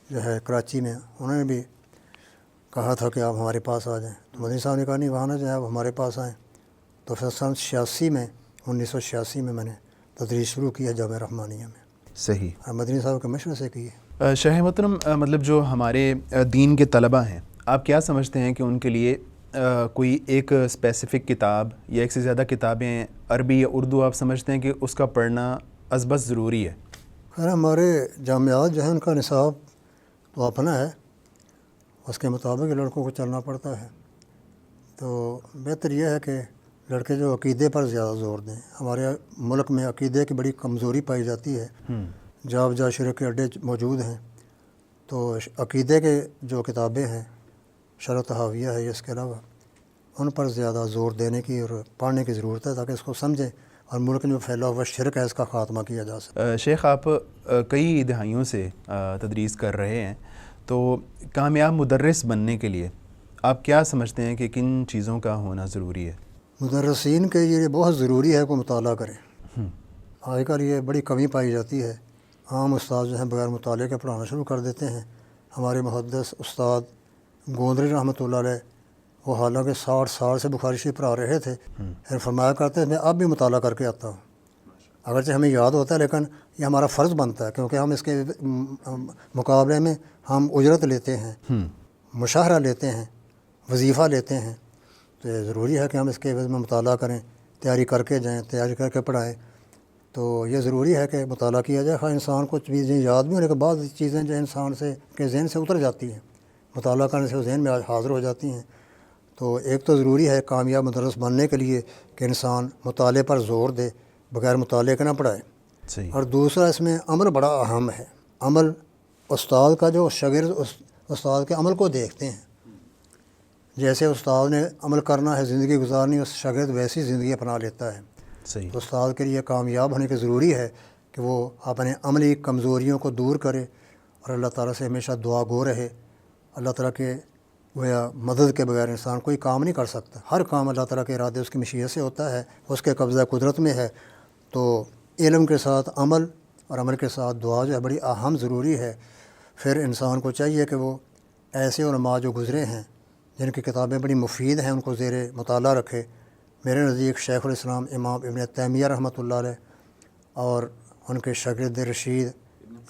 جو ہے کراچی میں، انہوں نے بھی کہا تھا کہ آپ ہمارے پاس آ جائیں۔ تو مدنی صاحب نے کہا نہیں، وہاں نہ جائیں، آپ ہمارے پاس آئیں۔ تو پھر سن 1986 میں میں نے تدریس شروع کی ہے جامعہ رحمانیہ میں، صحیح۔ اور مدنی صاحب کے مشورے سے کی ہے۔ شیخ محترم، مطلب جو ہمارے دین کے طلبہ ہیں، آپ کیا سمجھتے ہیں کہ ان کے لیے کوئی ایک اسپیسیفک کتاب یا ایک سے زیادہ کتابیں عربی یا اردو آپ سمجھتے ہیں کہ اس کا پڑھنا ازبز ضروری ہے؟ خیر، ہمارے جامعات جو ہیں ان کا نصاب تو اپنا ہے، اس کے مطابق لڑکوں کو چلنا پڑتا ہے۔ تو بہتر یہ ہے کہ لڑکے جو عقیدے پر زیادہ زور دیں۔ ہمارے ملک میں عقیدے کی بڑی کمزوری پائی جاتی ہے، جا بجا شرک کے اڈے موجود ہیں۔ تو عقیدے کے جو کتابیں ہیں، شرح تحاویہ ہے، اس کے علاوہ ان پر زیادہ زور دینے کی اور پڑھنے کی ضرورت ہے تاکہ اس کو سمجھیں اور ملک میں جو پھیلا ہوا شرک ہے اس کا خاتمہ کیا جا سکے۔ شیخ، آپ کئی دہائیوں سے تدریس کر رہے ہیں، تو کامیاب مدرس بننے کے لیے آپ کیا سمجھتے ہیں کہ کن چیزوں کا ہونا ضروری ہے؟ مدرسین کے یہ بہت ضروری ہے کہ مطالعہ کریں۔ آج کل یہ بڑی کمی پائی جاتی ہے، عام استاد جو ہیں بغیر مطالعے کے پڑھانا شروع کر دیتے ہیں۔ ہمارے محدث استاد گوندری رحمۃ اللہ علیہ، وہ حالانکہ 60 سال سے بخاری شریف پڑھا رہے تھے، پھر فرمایا کرتے ہیں میں اب بھی مطالعہ کر کے آتا ہوں، اگرچہ ہمیں یاد ہوتا ہے لیکن یہ ہمارا فرض بنتا ہے کیونکہ ہم اس کے مقابلے میں ہم اجرت لیتے ہیں، مشاہرہ لیتے ہیں، وظیفہ لیتے ہیں، تو یہ ضروری ہے کہ ہم اس کے عوض میں مطالعہ کریں، تیاری کر کے جائیں، تیاری کر کے پڑھائیں۔ تو یہ ضروری ہے کہ مطالعہ کیا جائے، خواہ انسان کو چیزیں یاد بھی ہونے کے بعد چیزیں جو انسان کے ذہن سے اتر جاتی ہیں، مطالعہ کرنے سے وہ ذہن میں حاضر ہو جاتی ہیں۔ تو ایک تو ضروری ہے کامیاب مدرس بننے کے لیے کہ انسان مطالعے پر زور دے، بغیر مطالعے کے نہ پڑھائے۔ صحیح۔ اور دوسرا اس میں عمل بڑا اہم ہے۔ عمل استاد کا جو شاگرد استاد کے عمل کو دیکھتے ہیں، جیسے استاد نے عمل کرنا ہے، زندگی گزارنی، اس شاگرد ویسی زندگی اپنا لیتا ہے۔ صحیح۔ تو استاد کے لیے کامیاب ہونے کی ضروری ہے کہ وہ اپنے عملی کمزوریوں کو دور کرے اور اللہ تعالیٰ سے ہمیشہ دعا گو رہے۔ اللہ تعالیٰ کے گویا مدد کے بغیر انسان کوئی کام نہیں کر سکتا، ہر کام اللہ تعالیٰ کے ارادے اس کی مشیت سے ہوتا ہے، اس کے قبضہ قدرت میں ہے۔ تو علم کے ساتھ عمل اور عمل کے ساتھ دعا جو ہے بڑی اہم ضروری ہے۔ پھر انسان کو چاہیے کہ وہ ایسے علماء جو گزرے ہیں جن کی کتابیں بڑی مفید ہیں ان کو زیر مطالعہ رکھے۔ میرے نزدیک شیخ الاسلام امام ابن تیمیہ رحمۃ اللہ علیہ اور ان کے شاگرد رشید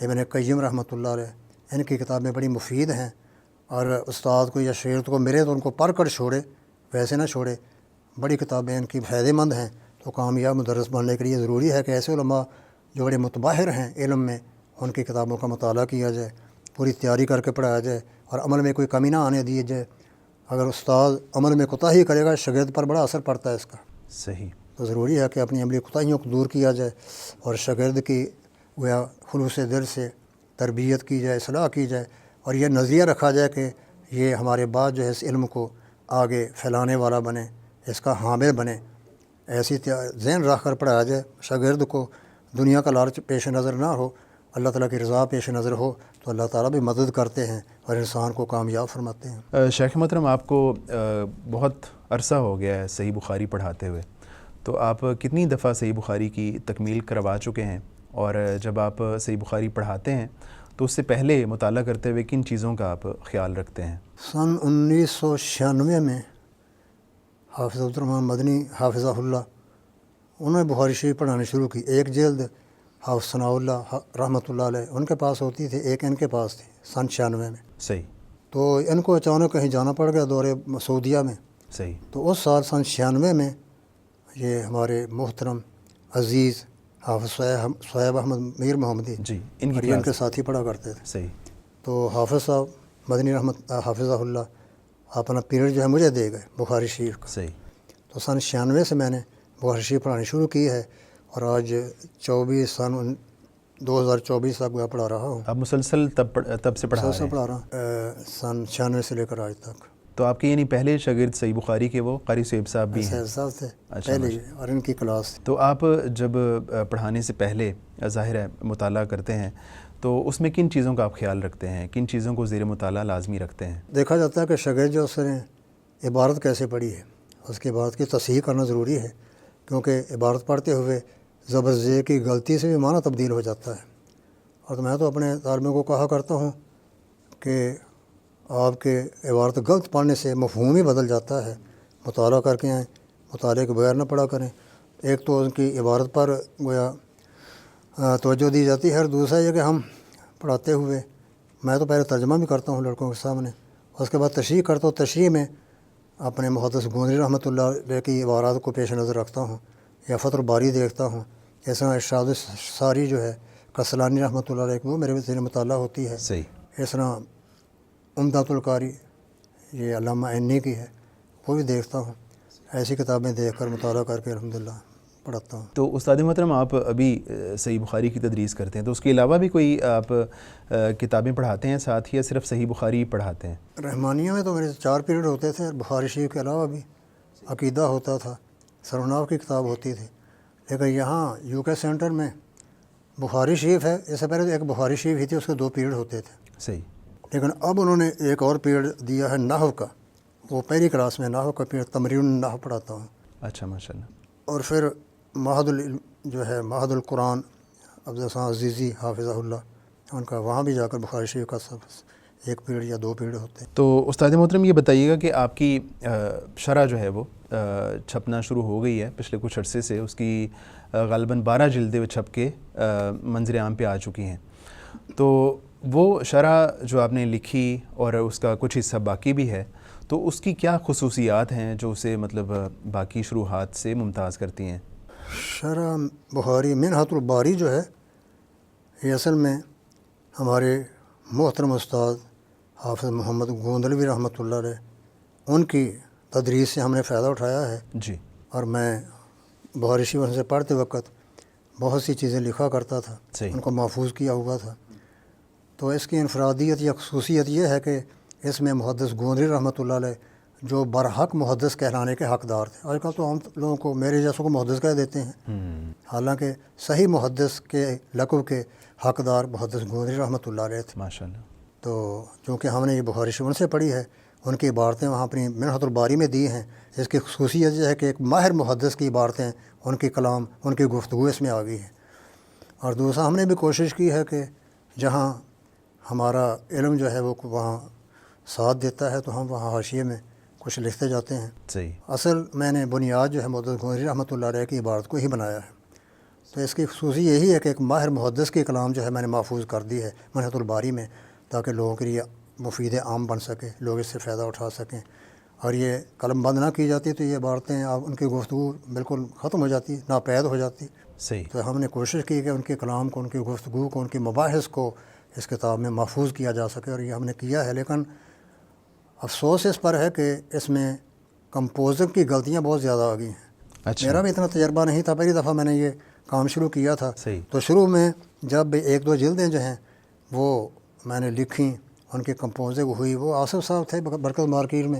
ابن قیم رحمۃ اللہ علیہ، ان کی کتابیں بڑی مفید ہیں، اور استاد کو یا شاگرد کو ملے تو ان کو پڑھ کر چھوڑے، ویسے نہ چھوڑے۔ بڑی کتابیں ان کی فائدہ مند ہیں۔ تو کامیاب مدرس بننے کے لیے ضروری ہے کہ ایسے علماء جو بڑے متباہر ہیں علم میں، ان کی کتابوں کا مطالعہ کیا جائے، پوری تیاری کر کے پڑھایا جائے اور عمل میں کوئی کمی نہ آنے دی جائے۔ اگر استاد عمل میں کوتاہی کرے گا شاگرد پر بڑا اثر پڑتا ہے اس کا۔ صحیح۔ تو ضروری ہے کہ اپنی عملی کوتاہیوں کو دور کیا جائے اور شاگرد کی گویا خلوص دل سے تربیت کی جائے، اصلاح کی جائے، اور یہ نظریہ رکھا جائے کہ یہ ہمارے بعد جو ہے اس علم کو آگے پھیلانے والا بنے، اس کا حامل بنے۔ ایسی ذہن رکھ کر پڑھایا جائے، شاگرد کو دنیا کا لالچ پیش نظر نہ ہو، اللہ تعالیٰ کی رضا پیش نظر ہو، تو اللہ تعالیٰ بھی مدد کرتے ہیں اور انسان کو کامیاب فرماتے ہیں۔ شیخ محترم، آپ کو بہت عرصہ ہو گیا ہے صحیح بخاری پڑھاتے ہوئے، تو آپ کتنی دفعہ صحیح بخاری کی تکمیل کروا چکے ہیں؟ اور جب آپ صحیح بخاری پڑھاتے ہیں تو اس سے پہلے مطالعہ کرتے ہوئے کن چیزوں کا آپ خیال رکھتے ہیں؟ سن 1996 میں حافظ عبدالرحمن مدنی حافظہ اللہ انہوں نے بخاری شریف پڑھانی شروع کی۔ ایک جلد حافظ ثناء اللہ رحمۃ اللہ علیہ ان کے پاس ہوتی تھی، ایک ان کے پاس تھی سن 96 میں۔ صحیح۔ تو ان کو اچانک کہیں جانا پڑ گیا دورے سعودیہ میں۔ صحیح۔ تو اس سال سن 96 میں یہ ہمارے محترم عزیز حافظ صہیب احمد میر محمدی جی، ان کی اور یہ ان کے کلاس۔ ساتھی پڑھا کرتے تھے۔ صحیح۔ تو حافظ صاحب مدنی رحمت حافظہ اللہ اپنا پیریڈ جو ہے مجھے دے گئے بخاری شریف کا۔ صحیح۔ تو سن 96 سے میں نے بخاری شریف پڑھانی شروع کی ہے اور آج 2024 تک میں پڑھا رہا ہوں۔ آپ مسلسل تب سے پڑھا رہے ہیں؟ پڑھا رہا ہوں سن 96 سے لے کر آج تک۔ تو آپ کے یعنی پہلے شاگرد صحیح بخاری کے وہ قاری صہیب صاحب بھی ہیں؟ صاحب صاحب تھے اچھا، پہلے اور ان کی کلاس تھی۔ تو آپ جب پڑھانے سے پہلے ظاہر ہے مطالعہ کرتے ہیں تو اس میں کن چیزوں کا آپ خیال رکھتے ہیں، کن چیزوں کو زیر مطالعہ لازمی رکھتے ہیں؟ دیکھا جاتا ہے کہ شاگرد جو اس نے عبارت کیسے پڑھی ہے، اس کی عبارت کی تصحیح کرنا ضروری ہے، کیونکہ عبارت پڑھتے ہوئے زبر زیر کی غلطی سے بھی معنی تبدیل ہو جاتا ہے۔ اور میں تو اپنے طالبوں کو کہا کرتا ہوں کہ آپ کے عبارت غلط پڑھنے سے مفہوم ہی بدل جاتا ہے، مطالعہ کر کے آئیں، مطالعے کے بغیر نہ پڑھا کریں۔ ایک تو ان کی عبارت پر گویا توجہ دی جاتی ہے، اور دوسرا یہ کہ ہم پڑھاتے ہوئے میں تو پہلے ترجمہ بھی کرتا ہوں لڑکوں کے سامنے، اس کے بعد تشریح کرتا ہوں۔ تشریح میں اپنے محدث گوندری رحمۃ اللہ علیہ کی عبارات کو پیش نظر رکھتا ہوں یا فتح الباری دیکھتا ہوں۔ اس طرح ارشاد الساری جو ہے کسلانی رحمۃ اللہ علیہ کی وہ میرے ذہن مطالعہ ہوتی ہے۔ صحیح۔ اس طرح عمدۃ القاری یہ علامہ عینی کی ہے، وہ بھی دیکھتا ہوں۔ ایسی کتابیں دیکھ کر مطالعہ کر کے الحمدللہ پڑھاتا ہوں۔ تو استاد محترم، آپ ابھی صحیح بخاری کی تدریس کرتے ہیں، تو اس کے علاوہ بھی کوئی آپ کتابیں پڑھاتے ہیں ساتھ، یا صرف صحیح بخاری پڑھاتے ہیں؟ رحمانیہ میں تو میرے 4 پیریڈ ہوتے تھے، بخاری شریف کے علاوہ بھی عقیدہ ہوتا تھا، سروناف کی کتاب ہوتی تھی، لیکن یہاں UK سینٹر میں بخاری شریف ہے، اس سے پہلے تو ایک بخاری شریف ہی تھی، اس کے 2 پیریڈ ہوتے تھے، صحیح. لیکن اب انہوں نے ایک اور پیریڈ دیا ہے نحو کا. وہ پہلی کلاس میں نحو کا پیریڈ تمرین النحو پڑھاتا ہوں. اچھا ماشاء اللہ. اور پھر معہد جو ہے معہد القرآن عبدالحسن عزیزی حافظہ اللہ، ان کا وہاں بھی جا کر بخاری شریف کا سب 1 پیریڈ یا 2 پیریڈ ہوتے ہیں. تو استاد محترم یہ بتائیے گا کہ آپ کی شرح جو ہے وہ چھپنا شروع ہو گئی ہے پچھلے کچھ عرصے سے، اس کی غالباً 12 جلدیں چھپ کے منظر عام پہ آ چکی ہیں. تو وہ شرح جو آپ نے لکھی اور اس کا کچھ حصہ باقی بھی ہے، تو اس کی کیا خصوصیات ہیں جو اسے مطلب باقی شروحات سے ممتاز کرتی ہیں؟ شرح بخاری منہۃ الباری جو ہے، یہ اصل میں ہمارے محترم استاد حافظ محمد گوندلوی رحمۃ اللہ علیہ ان کی تدریس سے ہم نے فائدہ اٹھایا ہے. جی. اور میں بخاری شریف سے پڑھتے وقت بہت سی چیزیں لکھا کرتا تھا، ان کو محفوظ کیا ہوا تھا. تو اس کی انفرادیت یا خصوصیت یہ ہے کہ اس میں محدث گوندلوی رحمۃ اللہ علیہ جو برحق محدث کہلانے کے حقدار تھے. آج کل تو ہم لوگوں کو، میرے جیسوں کو محدث کہہ دیتے ہیں، حالانکہ صحیح محدث کے لقب کے حقدار محدث گوندلوی رحمۃ اللہ علیہ تھے. ماشاء اللہ. تو چونکہ ہم نے یہ بخاری شریف سے پڑھی ہے، ان کی عبارتیں وہاں اپنی منہۃ الباری میں دی ہیں. اس کی خصوصیت یہ ہے کہ ایک ماہر محدث کی عبارتیں، ان کی کلام، ان کی گفتگو اس میں آ گئی ہے. اور دوسرا ہم نے بھی کوشش کی ہے کہ جہاں ہمارا علم جو ہے وہ وہاں ساتھ دیتا ہے تو ہم وہاں حاشیے میں کچھ لکھتے جاتے ہیں. صحیح. اصل میں نے بنیاد جو ہے محدث گوندلوی رحمۃ اللہ علیہ کی عبارت کو ہی بنایا ہے. تو اس کی خصوصی یہی ہے کہ ایک ماہر محدث کی کلام جو ہے میں نے محفوظ کر دی ہے منہۃ الباری میں، تاکہ لوگوں کے لیے مفید عام بن سکے، لوگ اس سے فائدہ اٹھا سکیں. اور یہ قلم بند نہ کی جاتی تو یہ عبارتیں آپ ان کی گفتگو بالکل ختم ہو جاتی، ناپید ہو جاتی. صحیح. تو ہم نے کوشش کی کہ ان کے کلام کو، ان کی گفتگو کو، ان کی مباحث کو اس کتاب میں محفوظ کیا جا سکے، اور یہ ہم نے کیا ہے. لیکن افسوس اس پر ہے کہ اس میں کمپوزنگ کی غلطیاں بہت زیادہ آ گئی ہیں. اچھا. میرا بھی اتنا تجربہ نہیں تھا، پہلی دفعہ میں نے یہ کام شروع کیا تھا. صحیح. تو شروع میں جب 1-2 جلدیں جو ہیں وہ میں نے لکھیں، ان کی کمپوزنگ ہوئی. وہ آصف صاحب تھے برکت مارکیٹ میں،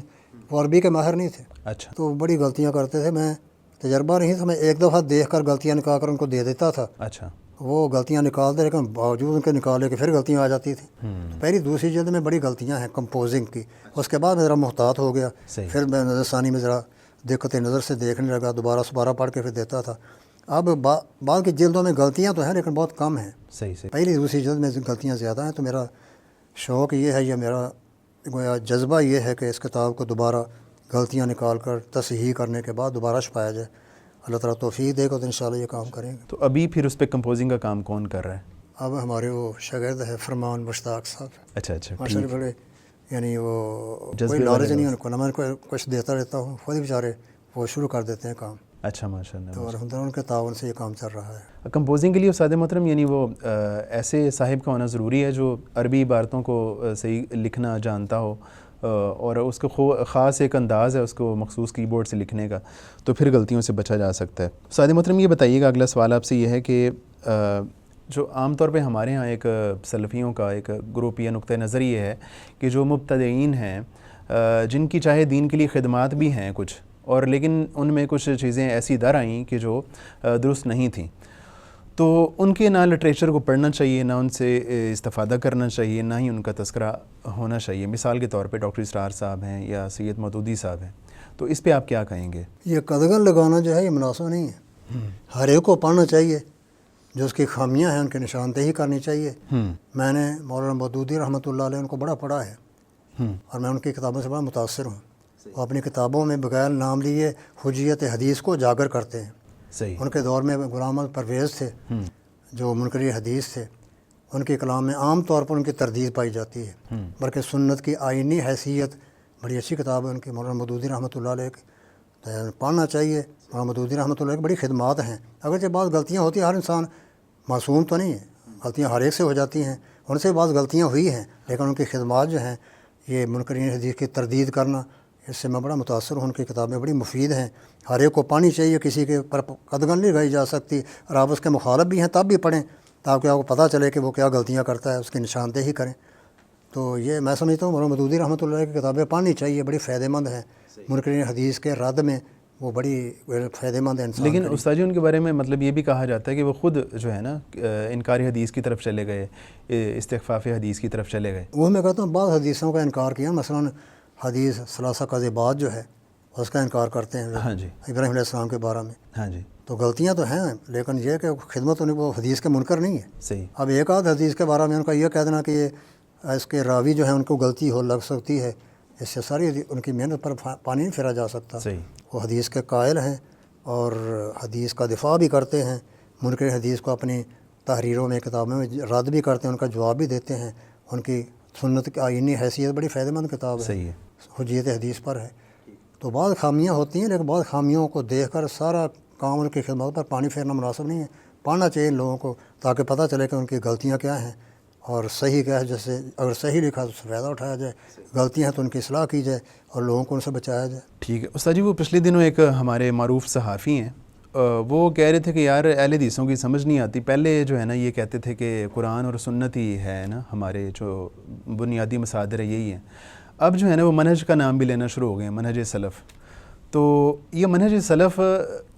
وہ عربی کے ماہر نہیں تھے. اچھا. تو بڑی غلطیاں کرتے تھے. میں تجربہ نہیں تھا، میں ایک دفعہ دیکھ کر غلطیاں نکال کر ان کو دے دیتا تھا. اچھا. وہ غلطیاں نکالتے، لیکن باوجود ان کے نکالے کہ پھر غلطیاں آ جاتی تھیں. پہلی دوسری جلد میں بڑی غلطیاں ہیں کمپوزنگ کی. اس کے بعد میں ذرا محتاط ہو گیا. صحیح. پھر میں نظر ثانی میں ذرا دقت نظر سے دیکھنے لگا، دوبارہ پڑھ کے پھر دیتا تھا. اب بعد کی جلدوں میں غلطیاں تو ہیں لیکن بہت کم ہیں. صحیح. پہلی دوسری جلد میں غلطیاں زیادہ ہیں. تو میرا شوق یہ ہے، یا میرا گویا جذبہ یہ ہے کہ اس کتاب کو دوبارہ غلطیاں نکال کر تصحیح کرنے کے بعد دوبارہ چھپایا جائے. اللہ تعالیٰ توفیق دے گا تو انشاءاللہ یہ کام کریں گے. تو ابھی پھر اس پہ کمپوزنگ کا کام کون کر رہا ہے؟ اب ہمارے وہ شاگرد ہے فرمان مشتاق صاحب. اچھا. ماشاء اللہ بڑے، یعنی وہ جذبے کوئی نالج والے نہیں ان کو، نہ میں کو کچھ دیتا رہتا ہوں، خود ہی بیچارے وہ شروع کر دیتے ہیں کام. اچھا ماشاء اللہ. تو الحمد للہ ان کے تعاون سے یہ کام چل رہا ہے. کمپوزنگ کے لیے استاد محترم یعنی وہ ایسے صاحب کا ہونا ضروری ہے جو عربی عبارتوں کو صحیح لکھنا جانتا ہو، اور اس کو خاص ایک انداز ہے اس کو مخصوص کی بورڈ سے لکھنے کا، تو پھر غلطیوں سے بچا جا سکتا ہے. استاد محترم یہ بتائیے گا، اگلا سوال آپ سے یہ ہے کہ جو عام طور پہ ہمارے ہاں ایک سلفیوں کا ایک گروپ یا نقطہ نظر یہ ہے کہ جو مبتدئین ہیں، جن کی چاہے دین کے لیے خدمات بھی ہیں کچھ، اور لیکن ان میں کچھ چیزیں ایسی در آئیں کہ جو درست نہیں تھیں، تو ان کے نہ لٹریچر کو پڑھنا چاہیے، نہ ان سے استفادہ کرنا چاہیے، نہ ہی ان کا تذکرہ ہونا چاہیے. مثال کے طور پہ ڈاکٹر اسرار صاحب ہیں یا سید مودودی صاحب ہیں، تو اس پہ آپ کیا کہیں گے؟ یہ قدغن لگانا جو ہے یہ مناسب نہیں ہے. ہر ایک کو پڑھنا چاہیے، جو اس کی خامیاں ہیں ان کی نشاندہی کرنی چاہیے. میں نے مولانا مودودی رحمۃ اللہ علیہ ان کو بڑا پڑھا ہے، اور میں ان کی کتابوں سے بڑا متاثر ہوں. وہ اپنی کتابوں میں بغیر نام لیے حجیت حدیث کو اجاگر کرتے ہیں. صحیح. ان کے دور میں غلام احمد پرویز تھے جو منکر حدیث تھے. ان کے کلام میں عام طور پر ان کی تردید پائی جاتی ہے، بلکہ سنت کی آئینی حیثیت بڑی اچھی کتاب ہے ان کی، مولانا مودودی رحمۃ اللہ علیہ کی. پڑھنا چاہیے. مولانا مودودی رحمۃ اللہ کی بڑی خدمات ہیں. اگرچہ بعض غلطیاں ہوتی ہیں، ہر انسان معصوم تو نہیں ہے، غلطیاں ہر ایک سے ہو جاتی ہیں. ان سے بعض غلطیاں ہوئی ہیں، لیکن ان کی خدمات جو ہیں، یہ منکرین حدیث کی تردید کرنا، اس سے میں بڑا متاثر ہوں. ان کی کتابیں بڑی مفید ہیں، ہر ایک کو پڑھنی چاہیے. کسی کے پر قدغن نہیں لگائی جا سکتی، اور آپ اس کے مخالف بھی ہیں تب بھی پڑھیں، تاکہ آپ کو پتہ چلے کہ وہ کیا غلطیاں کرتا ہے، اس کی نشاندہی کریں. تو یہ میں سمجھتا ہوں مولانا مودودی رحمۃ اللہ کی کتابیں پڑھنی چاہیے، بڑی فائدہ مند ہیں. منکرین حدیث کے رد میں وہ بڑی فائدہ مند ہے انسان لیکن کے لیے۔ استاد جی ان کے بارے میں مطلب یہ بھی کہا جاتا ہے کہ وہ خود جو ہے نا انکار حدیث کی طرف چلے گئے، استخفاف حدیث کی طرف چلے گئے۔ وہ میں کہتا ہوں بعض حدیثوں کا انکار کیا، مثلاً حدیث ثلاثہ کذبات جو ہے اس کا انکار کرتے ہیں ہاں جی، ابراہیم علیہ السلام کے بارے میں، ہاں جی، تو غلطیاں تو ہیں، لیکن یہ کہ خدمت انہیں وہ حدیث کے منکر نہیں ہے۔ صحیح، اب ایک آدھ حدیث کے بارے میں ان کا یہ کہہ دینا کہ یہ اس کے راوی جو ہیں ان کو غلطی ہو لگ سکتی ہے، اس سے ساری ان کی محنت پر پانی نہیں پھیرا جا سکتا۔ صحیح، وہ حدیث کے قائل ہیں اور حدیث کا دفاع بھی کرتے ہیں، منکر حدیث کو اپنی تحریروں میں کتابوں میں رد بھی کرتے ہیں، ان کا جواب بھی دیتے ہیں۔ ان کی سنت کی آئینی حیثیت بڑی فائدہ مند کتاب ہے، صحیح ہے، حجیت حدیث پر ہے۔ تو بعض خامیاں ہوتی ہیں، لیکن بعض خامیوں کو دیکھ کر سارا کام ان کی خدمت پر پانی پھیرنا مناسب نہیں ہے۔ پڑھنا چاہیے ان لوگوں کو تاکہ پتہ چلے کہ ان کی غلطیاں کیا ہیں اور صحیح کیا ہے۔ جیسے اگر صحیح لکھا تو اس سے فائدہ اٹھایا جائے، غلطیاں ہیں تو ان کی اصلاح کی جائے اور لوگوں کو ان سے بچایا جائے۔ ٹھیک ہے استاد جی۔ وہ پچھلے دنوں ایک ہمارے معروف صحافی ہیں، وہ کہہ رہے تھے کہ یار اہل حدیثوں کی سمجھ نہیں آتی، پہلے جو ہے نا یہ کہتے تھے کہ قرآن اور سنت ہی ہے نا ہمارے جو بنیادی مصادر ہے یہی ہیں، اب جو ہے نا وہ منہج کا نام بھی لینا شروع ہو گئے ہیں، منہج سلف۔ تو یہ منہج سلف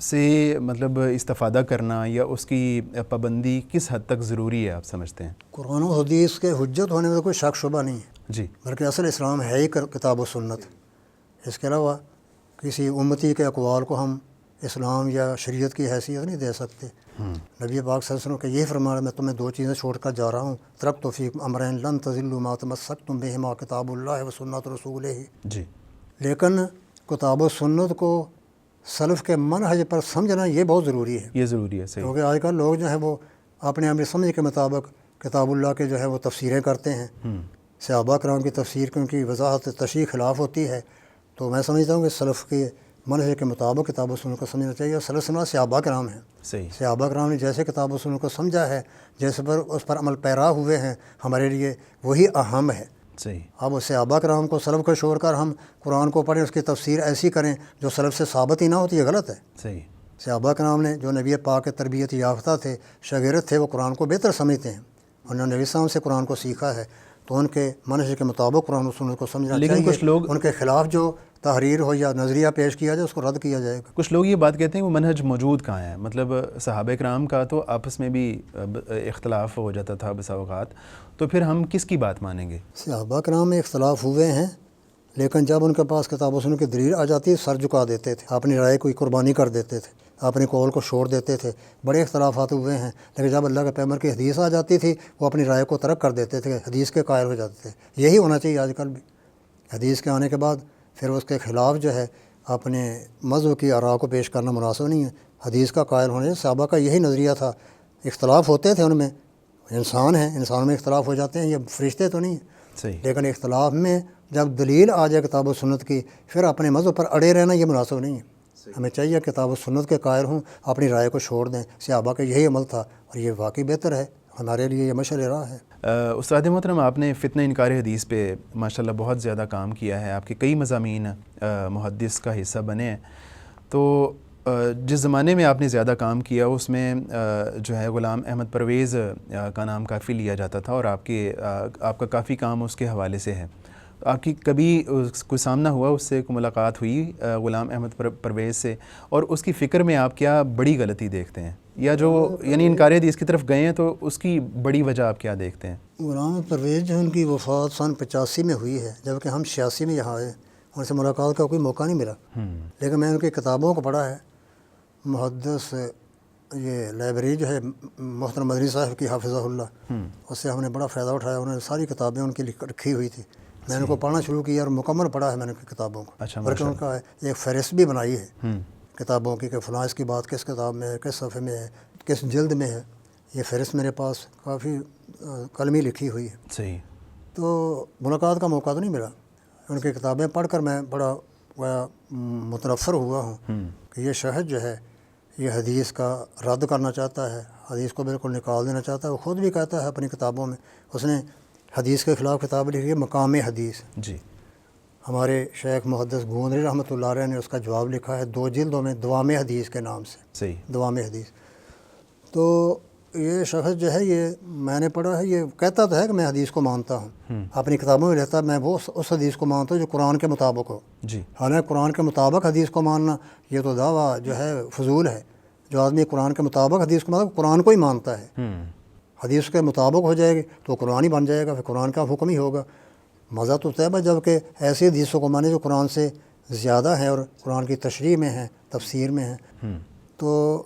سے مطلب استفادہ کرنا یا اس کی پابندی کس حد تک ضروری ہے آپ سمجھتے ہیں؟ قرآن و حدیث کے حجت ہونے میں کوئی شک شبہ نہیں ہے، جی، بلکہ اصل اسلام ہے ہی کتاب و سنت۔ اس کے علاوہ کسی امتی کے اقوال کو ہم اسلام یا شریعت کی حیثیت نہیں دے سکتے۔ نبی پاک صلی اللہ علیہ وسلم کہ یہ فرمایا میں تمہیں دو چیزیں چھوڑ کر جا رہا ہوں، ترکت فیکم امرین لن تضلوا ما تمسکتم بہما کتاب اللہ و سنت رسولہ۔ جی، لیکن کتاب و سنت کو سلف کے منہج پر سمجھنا یہ بہت ضروری ہے، یہ ضروری ہے، صحیح، کیونکہ آج کل لوگ جو ہیں وہ اپنے اپنی سمجھ کے مطابق کتاب اللہ کے جو ہے وہ تفسیریں کرتے ہیں۔ صحابہ کرام کی تفسیر کی ان کی وضاحت تشریح خلاف ہوتی ہے، تو میں سمجھتا ہوں کہ سلف کے منہج کے مطابق کتاب و سنت کو سمجھنا چاہیے۔ اور سلف سنت صحابہ کرام ہیں، صحیح، صحابہ کرام نے جیسے کتاب و سنت کو سمجھا ہے، جیسے پر اس پر عمل پیرا ہوئے ہیں، ہمارے لیے وہی اہم ہے۔ صحیح، اب اس صحابہ کرام کو سلف کو چھوڑ کر ہم قرآن کو پڑھیں، اس کی تفسیر ایسی کریں جو سلف سے ثابت ہی نہ ہوتی، یہ غلط ہے۔ صحیح، صحابہ کرام نے جو نبی پاک کے تربیت یافتہ تھے، شاگرد تھے، وہ قرآن کو بہتر سمجھتے ہیں، انہوں نے نبی صاحب سے قرآن کو سیکھا ہے، تو ان کے منہج کے مطابق قرآن و سنت کو سمجھنا لیکن چاہیے۔ کچھ لوگ ان کے خلاف جو تحریر ہو یا نظریہ پیش کیا جائے اس کو رد کیا جائے گا۔ کچھ لوگ یہ بات کہتے ہیں کہ وہ منہج موجود کہاں ہے، مطلب صحابہ کرام کا تو آپس میں بھی اختلاف ہو جاتا تھا بسا اوقات، تو پھر ہم کس کی بات مانیں گے؟ صحابہ کرام میں اختلاف ہوئے ہیں، لیکن جب ان کے پاس کتاب و سنت کی دلیل آ جاتی ہے سر جھکا دیتے تھے، اپنی رائے کو قربانی کر دیتے تھے، اپنے قول کو چھوڑ دیتے تھے۔ بڑے اختلافات ہوئے ہیں، لیکن جب اللہ کے پیغمبر کی حدیث آ جاتی تھی وہ اپنی رائے کو ترک کر دیتے تھے، حدیث کے قائل ہو جاتے تھے۔ یہی ہونا چاہیے آج کل بھی، حدیث کے آنے کے بعد پھر اس کے خلاف جو ہے اپنے مذہب کی آراء کو پیش کرنا مناسب نہیں ہے۔ حدیث کا قائل ہونے صحابہ کا یہی نظریہ تھا، اختلاف ہوتے تھے ان میں، انسان ہیں، انسان میں اختلاف ہو جاتے ہیں، یہ فرشتے تو نہیں ہیں، صحیح، لیکن اختلاف میں جب دلیل آ جائے کتاب و سنت کی پھر اپنے مذہب پر اڑے رہنا یہ مناسب نہیں ہے۔ ہمیں چاہیے کتاب و سنت کے قائل ہوں، اپنی رائے کو چھوڑ دیں۔ صحابہ کا یہی عمل تھا اور یہ واقعی بہتر ہے، ہمارے لیے یہ مشعل راہ ہے۔ استاد محترم، آپ نے فتنہ انکار حدیث پہ ماشاءاللہ بہت زیادہ کام کیا ہے، آپ کے کئی مضامین محدث کا حصہ بنے ہیں، تو جس زمانے میں آپ نے زیادہ کام کیا اس میں جو ہے غلام احمد پرویز کا نام کافی لیا جاتا تھا، اور آپ کا کافی کام اس کے حوالے سے ہے۔ آپ کی کبھی کوئی سامنا ہوا، اس سے کوئی ملاقات ہوئی غلام احمد پرویز سے، اور اس کی فکر میں آپ کیا بڑی غلطی دیکھتے ہیں، یا جو یعنی انکار حدیث کی طرف گئے ہیں تو اس کی بڑی وجہ آپ کیا دیکھتے ہیں؟ غلام پرویز جو ان کی وفات سن 85 میں ہوئی ہے، جبکہ ہم 86 میں یہاں آئے، ان سے ملاقات کا کوئی موقع نہیں ملا، لیکن میں ان کی کتابوں کو پڑھا ہے۔ محدث یہ لائبریری جو ہے محترم مدنی صاحب کی حافظہ اللہ، اس سے ہم نے بڑا فائدہ اٹھایا، انہوں نے ساری کتابیں ان کی رکھی ہوئی تھی، میں ان کو پڑھنا شروع کیا اور مکمل پڑھا ہے میں نے ان کی کتابوں کو، اچھا، بلکہ ان کا ایک فہرست بھی بنائی ہے کتابوں کی کہ فلاں اس کی بات کس کتاب میں ہے، کس صفحے میں ہے، کس جلد میں ہے، یہ فہرست میرے پاس کافی قلمی لکھی ہوئی ہے۔ صحیح، تو ملاقات کا موقع تو نہیں ملا، ان کی کتابیں پڑھ کر میں بڑا متنفر ہوا ہوں کہ یہ شخص جو ہے یہ حدیث کا رد کرنا چاہتا ہے، حدیث کو بالکل نکال دینا چاہتا ہے۔ وہ خود بھی کہتا ہے اپنی کتابوں میں، اس نے حدیث کے خلاف کتاب لکھی ہے مقام حدیث، جی، ہمارے شیخ محدث گوندری رحمۃ اللہ علیہ نے اس کا جواب لکھا ہے 2 جلدوں میں، دوام حدیث کے نام سے، صحیح، دوام حدیث۔ تو یہ شخص جو ہے یہ میں نے پڑھا ہے، یہ کہتا تو ہے کہ میں حدیث کو مانتا ہوں، اپنی کتابوں میں لکھتا ہے میں وہ اس حدیث کو مانتا ہوں جو قرآن کے مطابق ہو۔ جی حالانکہ قرآن کے مطابق حدیث کو ماننا یہ تو دعویٰ جو ہے فضول ہے۔ جو آدمی قرآن کے مطابق حدیث کو مانتا ہے قرآن کو ہی مانتا ہے، حدیث کے مطابق ہو جائے گی تو قرآن ہی بن جائے گا، پھر قرآن کا حکم ہی ہوگا۔ مزہ تو طے ہے جب کہ ایسی حدیثوں کو مانے جو قرآن سے زیادہ ہیں اور قرآن کی تشریح میں ہیں، تفسیر میں ہیں، تو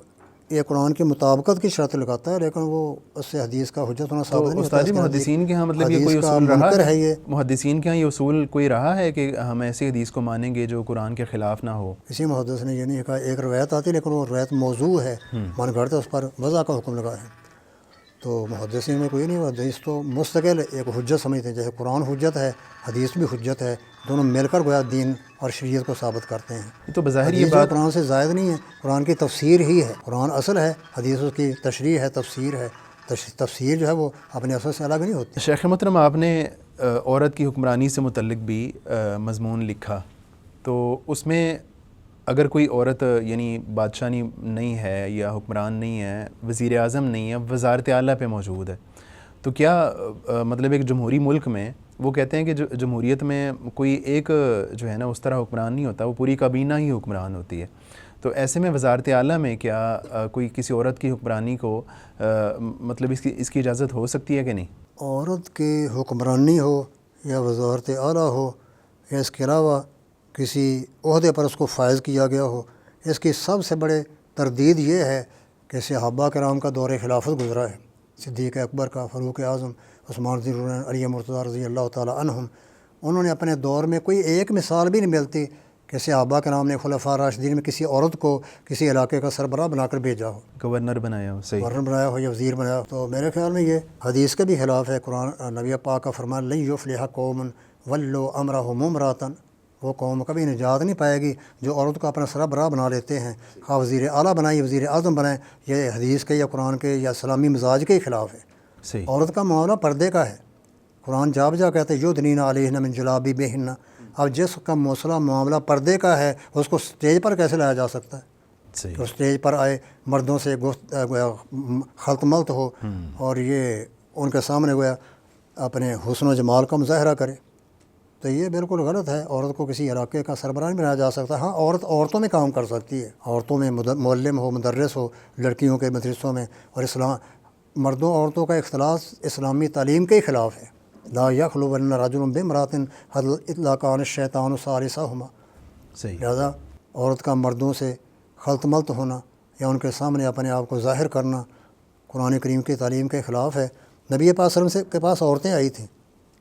یہ قرآن کی مطابقت کی شرط لگاتا ہے، لیکن وہ اس سے حدیث کا حجت ہونا ثابت نہیں ہوتا۔ استاد جی محدثین کے ہاں مطلب یہ کوئی حدیث کا اصول رہا منکر ہے یہ۔ محدثین کے ہاں یہ اصول کوئی رہا ہے کہ ہم ایسی حدیث کو مانیں گے جو قرآن کے خلاف نہ ہو؟ کسی محدث نے یہ نہیں کہا، ایک روایت آتی لیکن وہ روایت موضوع ہے، من گھڑتے اس پر وضع کا حکم لگا ہے۔ تو محدثین میں کوئی نہیں، حدیث تو مستقل ایک حجت سمجھتے ہیں، جیسے قرآن حجت ہے حدیث بھی حجت ہے، دونوں مل کر گویا دین اور شریعت کو ثابت کرتے ہیں۔ تو بظاہر یہ حدیث بات قرآن سے زائد نہیں ہے، قرآن کی تفسیر ہی ہے، قرآن اصل ہے، حدیث اس کی تشریح ہے، تفسیر ہے۔ تفسیر جو ہے وہ اپنے اصل سے الگ نہیں ہوتی۔ شیخ محترم آپ نے عورت کی حکمرانی سے متعلق بھی مضمون لکھا، تو اس میں اگر کوئی عورت یعنی بادشاہ نہیں ہے یا حکمران نہیں ہے، وزیر اعظم نہیں ہے، وزارت اعلیٰ پہ موجود ہے، تو کیا مطلب ایک جمہوری ملک میں وہ کہتے ہیں کہ جمہوریت میں کوئی ایک جو ہے نا اس طرح حکمران نہیں ہوتا، وہ پوری کابینہ ہی حکمران ہوتی ہے، تو ایسے میں وزارت اعلیٰ میں کیا کوئی کسی عورت کی حکمرانی کو مطلب اس کی اجازت ہو سکتی ہے کہ نہیں؟ عورت کی حکمرانی ہو یا وزارت اعلیٰ ہو یا اس کے علاوہ کسی عہدے پر اس کو فائز کیا گیا ہو، اس کی سب سے بڑے تردید یہ ہے کہ صحابہ کرام کا دور خلافت گزرا ہے، صدیق اکبر کا، فاروق اعظم، عثمان ذی النورین، علی مرتضیٰ رضی اللہ تعالی عنہم، انہوں نے اپنے دور میں کوئی ایک مثال بھی نہیں ملتی کہ صحابہ کرام نے خلفاء راشدین میں کسی عورت کو کسی علاقے کا سربراہ بنا کر بھیجا ہو، گورنر بنایا ہو، صحیح، گورنر بنایا ہو یا وزیر بنایا ہو۔ تو میرے خیال میں یہ حدیث کے بھی خلاف ہے۔ قرآن نبی پاک کا فرمان لن یفلح قوم ولوا امرهم امرأۃ، وہ قوم کبھی نجات نہیں پائے گی جو عورت کو اپنا سربراہ بنا لیتے ہیں، خواہ وزیر اعلیٰ بنائیں، وزیر اعظم بنائیں۔ یہ حدیث کے یا قرآن کے یا اسلامی مزاج کے خلاف ہے۔ صحیح، عورت کا معاملہ پردے کا ہے، قرآن جا بجا کہتے ہیں یدنین علیہن من جلابیبہن۔ اب جس کا معاملہ پردے کا ہے اس کو سٹیج پر کیسے لایا جا سکتا ہے؟ صحیح، تو سٹیج پر آئے، مردوں سے خلط ملط ہو اور یہ ان کے سامنے گویا اپنے حسن و جمال کا مظاہرہ کرے، تو یہ بالکل غلط ہے۔ عورت کو کسی علاقے کا سربراہ نہیں بنایا جا سکتا۔ ہاں عورتوں میں کام کر سکتی ہے، عورتوں میں معلم ہو، مدرس ہو، لڑکیوں کے مدرسوں میں، اور مردوں عورتوں کا اختلاط اسلامی تعلیم کے خلاف ہے۔ لا یخلون رجل بامرأۃ الا کان الشیطان ثالثہما، صحیح، لہذا عورت کا مردوں سے خلط ملط ہونا یا ان کے سامنے اپنے آپ کو ظاہر کرنا قرآن کریم کی تعلیم کے خلاف ہے۔ نبی پاک صلی اللہ علیہ وسلم کے پاس عورتیں آئی تھیں،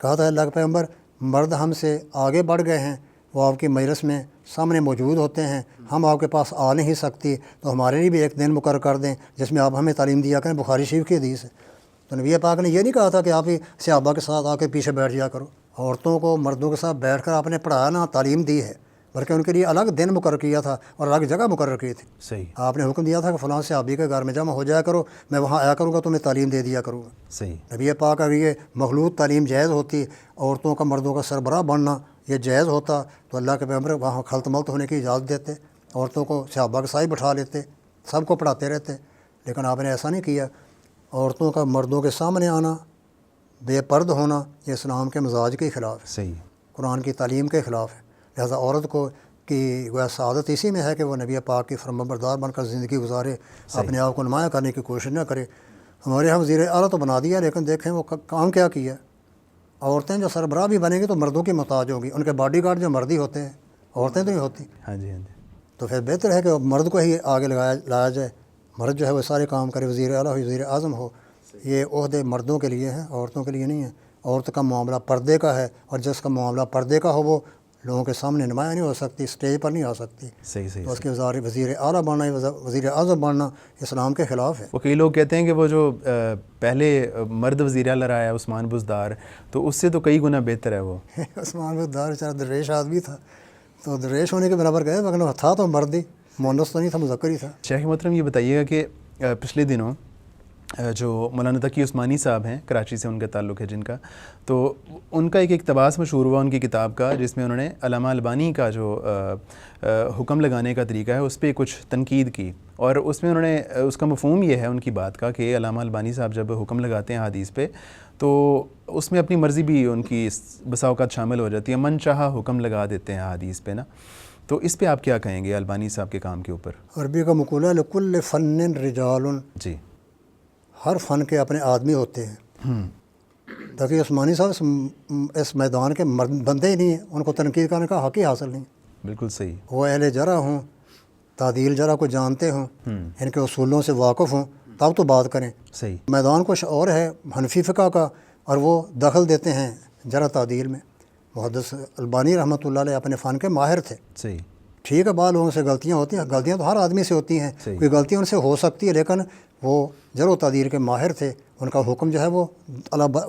کہا تھا اللہ کے پیغمبر مرد ہم سے آگے بڑھ گئے ہیں، وہ آپ کی مجلس میں سامنے موجود ہوتے ہیں، ہم آپ کے پاس آ نہیں سکتی، تو ہمارے لیے بھی ایک دن مقرر کر دیں جس میں آپ ہمیں تعلیم دیا کریں۔ بخاری شریف کی حدیث ہے۔ تو نبی پاک نے یہ نہیں کہا تھا کہ آپ ہی صحابہ کے ساتھ آ کے پیچھے بیٹھ جا کرو، عورتوں کو مردوں کے ساتھ بیٹھ کر آپ نے پڑھایا نہ تعلیم دی ہے، بلکہ ان کے لیے الگ دن مقرر کیا تھا اور الگ جگہ مقرر کی تھی۔ صحیح، آپ نے حکم دیا تھا کہ فلاں صحابی کے گھر میں جمع ہو جایا کرو، میں وہاں آیا کروں گا تو میں تعلیم دے دیا کروں گا۔ صحیح، نبی پاک اگر یہ مخلوط تعلیم جائز ہوتی، عورتوں کا مردوں کا سربراہ بننا یہ جائز ہوتا، تو اللہ کے پیغمبر وہاں خلط ملط ہونے کی اجازت دیتے، عورتوں کو صحابہ کے ساتھ بٹھا لیتے، سب کو پڑھاتے رہتے، لیکن آپ نے ایسا نہیں کیا۔ عورتوں کا مردوں کے سامنے آنا، بے پرد ہونا، یہ اسلام کے مزاج کے خلاف ہے، صحیح، قرآن کی تعلیم کے خلاف ہے۔ لہذا عورت کو کی گویا سعادت اسی میں ہے کہ وہ نبی پاک کی فرمانبردار بن کر زندگی گزارے، اپنے آپ کو نمایاں کرنے کی کوشش نہ کرے۔ ہمارے یہاں وزیر اعلیٰ تو بنا دیا، لیکن دیکھیں وہ کام کیا کیا۔ عورتیں جو سربراہ بھی بنیں گی تو مردوں کی محتاج ہوں گی، ان کے باڈی گارڈ جو مردی ہوتے ہیں، عورتیں تو نہیں ہوتی۔ ہاں جی، ہاں جی، تو پھر بہتر ہے کہ مرد کو ہی آگے لایا جائے، مرد جو ہے وہ سارے کام کرے، وزیر اعلیٰ ہو، وزیر اعظم ہو۔ یہ عہدے مردوں کے لیے ہیں، عورتوں کے لیے نہیں ہے۔ عورت کا معاملہ پردے کا ہے، اور جس کا معاملہ پردے کا ہو وہ لوگوں کے سامنے نمایاں نہیں ہو سکتی، اسٹیج پر نہیں آ سکتی۔ صحیح، صحیح، تو اس کے وزیر اعلیٰ بننا، وزیر اعظم بننا اسلام کے خلاف ہے۔ وہ کئی لوگ کہتے ہیں کہ وہ جو پہلے مرد وزیر اعلیٰ رہا ہے عثمان بزدار، تو اس سے تو کئی گنا بہتر ہے وہ۔ عثمان بزدار بیچارہ درویش آدمی تھا، تو درویش ہونے کے برابر گئے، مگر تھا تو مرد ہی، مونس تو نہیں تھا، مذکر ہی تھا۔ شیخ محترم یہ بتائیے گا کہ پچھلے دنوں جو مولانا تقی عثمانی صاحب ہیں، کراچی سے ان کا تعلق ہے جن کا، تو ان کا ایک اقتباس مشہور ہوا ان کی کتاب کا، جس میں انہوں نے علامہ البانی کا جو حکم لگانے کا طریقہ ہے اس پہ کچھ تنقید کی، اور اس میں انہوں نے اس کا مفہوم یہ ہے ان کی بات کا کہ علامہ البانی صاحب جب حکم لگاتے ہیں حدیث پہ تو اس میں اپنی مرضی بھی ان کی بسا اوقات شامل ہو جاتی ہے، من چاہا حکم لگا دیتے ہیں حدیث پہ نا. تو اس پہ آپ کیا کہیں گے البانی صاحب کے کام کے اوپر؟ عربی کا مقولہ ہے لکل فن رجال، جی، ہر فن کے اپنے آدمی ہوتے ہیں. تاکہ عثمانی صاحب اس میدان کے بندے ہی نہیں ہیں، ان کو تنقید کرنے کا حق ہی حاصل نہیں. بالکل صحیح. وہ اہل جرح ہوں، تعدیل جرح کو جانتے ہوں، ان کے اصولوں سے واقف ہوں، تب تو بات کریں. صحیح. میدان کچھ اور ہے حنفی فقہ کا، اور وہ دخل دیتے ہیں جرح تعدیل میں. محدث البانی رحمۃ اللہ علیہ اپنے فن کے ماہر تھے. صحیح. ٹھیک ہے، بعض لوگوں سے غلطیاں ہوتی ہیں، غلطیاں تو ہر آدمی سے ہوتی ہیں، صحیح. کوئی غلطی ان سے ہو سکتی ہے، لیکن وہ جرح و تعدیل کے ماہر تھے. ان کا حکم جو ہے وہ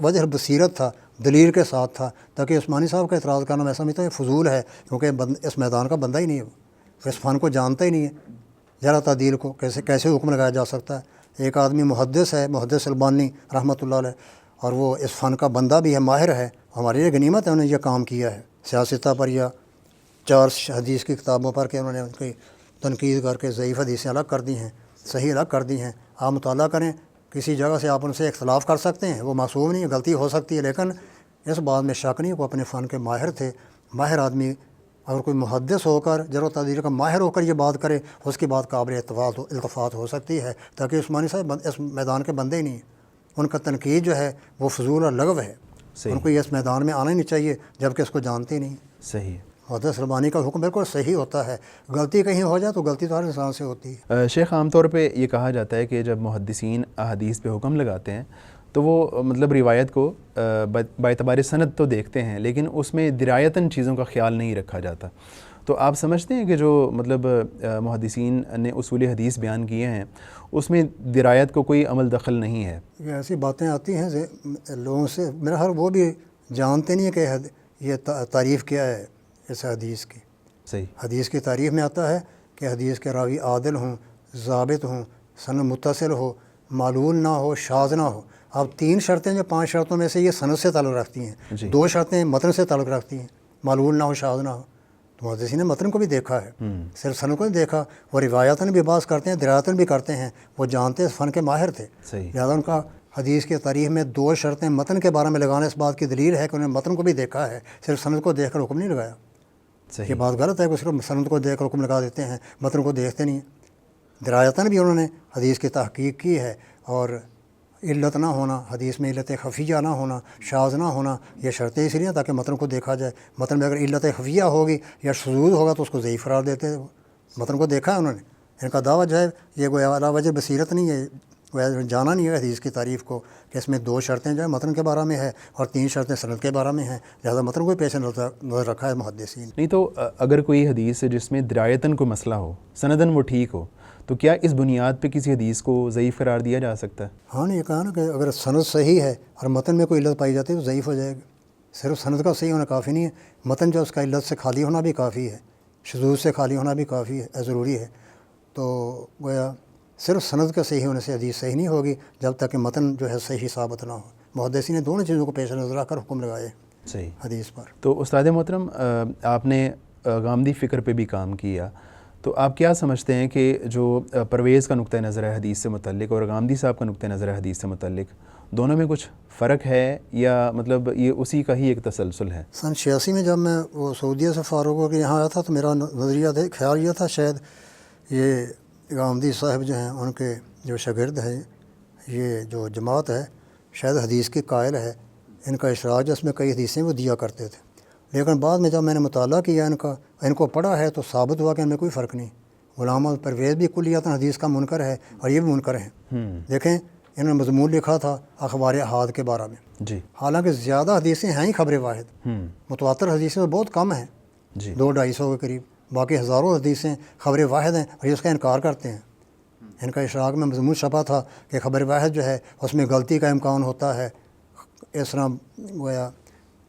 وجہ بصیرت تھا، دلیل کے ساتھ تھا. تاکہ عثمانی صاحب کا اعتراض کرنا میں سمجھتا ہوں یہ فضول ہے، کیونکہ اس میدان کا بندہ ہی نہیں ہے، وہ اس فن کو جانتا ہی نہیں ہے. جرح تعدیل کو کیسے حکم لگایا جا سکتا ہے؟ ایک آدمی محدث ہے، محدث البانی رحمۃ اللہ علیہ، اور وہ اس فن کا بندہ بھی ہے، ماہر ہے. ہمارے لیے غنیمت ہے انہوں نے یہ کام کیا ہے، سیاستہ پر یا 4 حدیث کی کتابوں پر کہ انہوں نے ان کی تنقید کر کے ضعیف حدیثیں الگ کر دی ہیں، صحیح الگ کر دی ہیں. آپ مطالعہ کریں، کسی جگہ سے آپ ان سے اختلاف کر سکتے ہیں، وہ معصوم نہیں ہے، غلطی ہو سکتی ہے، لیکن اس بات میں شک نہیں، وہ اپنے فن کے ماہر تھے. ماہر آدمی اگر کوئی محدث ہو کر جرح و تعدیل کا ماہر ہو کر یہ بات کرے، اس کی بات قابل التفات ہو سکتی ہے. تاکہ عثمانی صاحب اس میدان کے بندے ہی نہیں ہیں، ان کا تنقید جو ہے وہ فضول اور لغو ہے. ان کو یہ اس میدان میں آنا ہی نہیں چاہیے، جبکہ اس کو جانتے نہیں. صحیح. محدث البانی کا حکم بالکل صحیح ہوتا ہے. غلطی کہیں ہو جائے تو غلطی تو ہر انسان سے ہوتی ہے. شیخ، عام طور پہ یہ کہا جاتا ہے کہ جب محدثین احادیث پہ حکم لگاتے ہیں تو وہ مطلب روایت کو باعتبار سند تو دیکھتے ہیں، لیکن اس میں درایتاً چیزوں کا خیال نہیں رکھا جاتا. تو آپ سمجھتے ہیں کہ جو مطلب محدثین نے اصول حدیث بیان کیے ہیں اس میں درایت کو کوئی عمل دخل نہیں ہے؟ یہ ایسی باتیں آتی ہیں لوگوں سے، میرا ہر وہ بھی جانتے نہیں ہیں کہ یہ تعریف کیا ہے اس حدیث کی. صحیح. حدیث کی تعریف میں آتا ہے کہ حدیث کے راوی عادل ہوں، ضابط ہوں، سند متصل ہو، معلول نہ ہو، شاذ نہ ہو. اب 3 شرطیں جو 5 شرطوں میں سے یہ سند سے تعلق رکھتی ہیں. جی. 2 شرطیں متن سے تعلق رکھتی ہیں، معلول نہ ہو، شاذ نہ ہو. تو محدثین نے متن کو بھی دیکھا ہے، صرف سند کو نہیں دیکھا. وہ روایتاً بھی باز کرتے ہیں، درایتاً بھی کرتے ہیں. وہ جانتے فن کے ماہر تھے. صحیح. لہٰذا ان کا حدیث کی تاریخ میں 2 شرطیں متن کے بارے میں لگانا اس بات کی دلیل ہے کہ انہوں نے متن کو بھی دیکھا ہے، صرف سند کو دیکھ کر حکم نہیں لگایا. یہ بات غلط ہے کہ صرف سند کو دیکھ کر حکم لگا دیتے ہیں، متن کو دیکھتے نہیں ہیں. درایتاً بھی انہوں نے حدیث کی تحقیق کی ہے، اور علت نہ ہونا، حدیث میں علت خفیہ نہ ہونا، شاذ نہ ہونا، یہ شرطیں اس لیے تاکہ متن کو دیکھا جائے. متن میں اگر علت خفیہ ہوگی یا شذوذ ہوگا تو اس کو ضعیف قرار دیتے. متن کو دیکھا ہے انہوں نے. ان کا دعویٰ جو ہے یہ کوئی علا وجہ بصیرت نہیں ہے، جانا نہیں ہے حدیث کی تعریف کو کہ اس میں 2 شرطیں جو ہے متن کے بارے میں ہے اور 3 شرطیں سند کے بارے میں ہیں. لہٰذا متن کو پیش نظر رکھا ہے محدثین. نہیں تو اگر کوئی حدیث ہے جس میں درایتاً کوئی مسئلہ ہو، سنداً وہ ٹھیک ہو، تو کیا اس بنیاد پہ کسی حدیث کو ضعیف قرار دیا جا سکتا ہے؟ ہاں، نہیں، یہ کہا نا کہ اگر سند صحیح ہے اور متن میں کوئی علت پائی جاتی ہے تو ضعیف ہو جائے گا. صرف سند کا صحیح ہونا کافی نہیں ہے، متن جو اس کا علت سے خالی ہونا بھی کافی ہے، شذوذ سے خالی ہونا بھی کافی ہے، ضروری ہے. تو گویا صرف سند کا صحیح ہونے سے حدیث صحیح نہیں ہوگی جب تک کہ متن جو ہے صحیح ثابت نہ ہو. محدثین نے دونوں چیزوں کو پیش نظر رکھ کر حکم لگائے صحیح حدیث پر. تو استاد محترم، آپ نے غامدی فکر پہ بھی کام کیا، تو آپ کیا سمجھتے ہیں کہ جو پرویز کا نقطہ نظر ہے حدیث سے متعلق اور غامدی صاحب کا نقطہ نظر ہے حدیث سے متعلق، دونوں میں کچھ فرق ہے یا مطلب یہ اسی کا ہی ایک تسلسل ہے؟ سن 86 میں جب میں وہ سعودیہ سے فارغ ہو کے یہاں آیا تھا تو میرا نظریہ خیال یہ تھا شاید یہ غامدی صاحب جو ہیں ان کے جو شاگرد ہیں، یہ جو جماعت ہے شاید حدیث کی قائل ہے. ان کا اشراق جس میں کئی حدیثیں وہ دیا کرتے تھے، لیکن بعد میں جب میں نے مطالعہ کیا ان کو پڑھا ہے تو ثابت ہوا کہ ان میں کوئی فرق نہیں. غلام محمد پرویز بھی کلیاتاً حدیث کا منکر ہے اور یہ بھی منکر ہیں. دیکھیں انہوں نے مضمون لکھا تھا اخبار احاد کے بارے میں. جی. حالانکہ زیادہ حدیثیں ہیں ہی خبر واحد، متواتر حدیثیں بہت کم ہیں، جی 200-250 کے قریب. باقی ہزاروں حدیثیں خبر واحد ہیں اور یہ اس کا انکار کرتے ہیں. ان کا اشراق میں مضمون چھپا تھا کہ خبر واحد جو ہے اس میں غلطی کا امکان ہوتا ہے، اس طرح گویا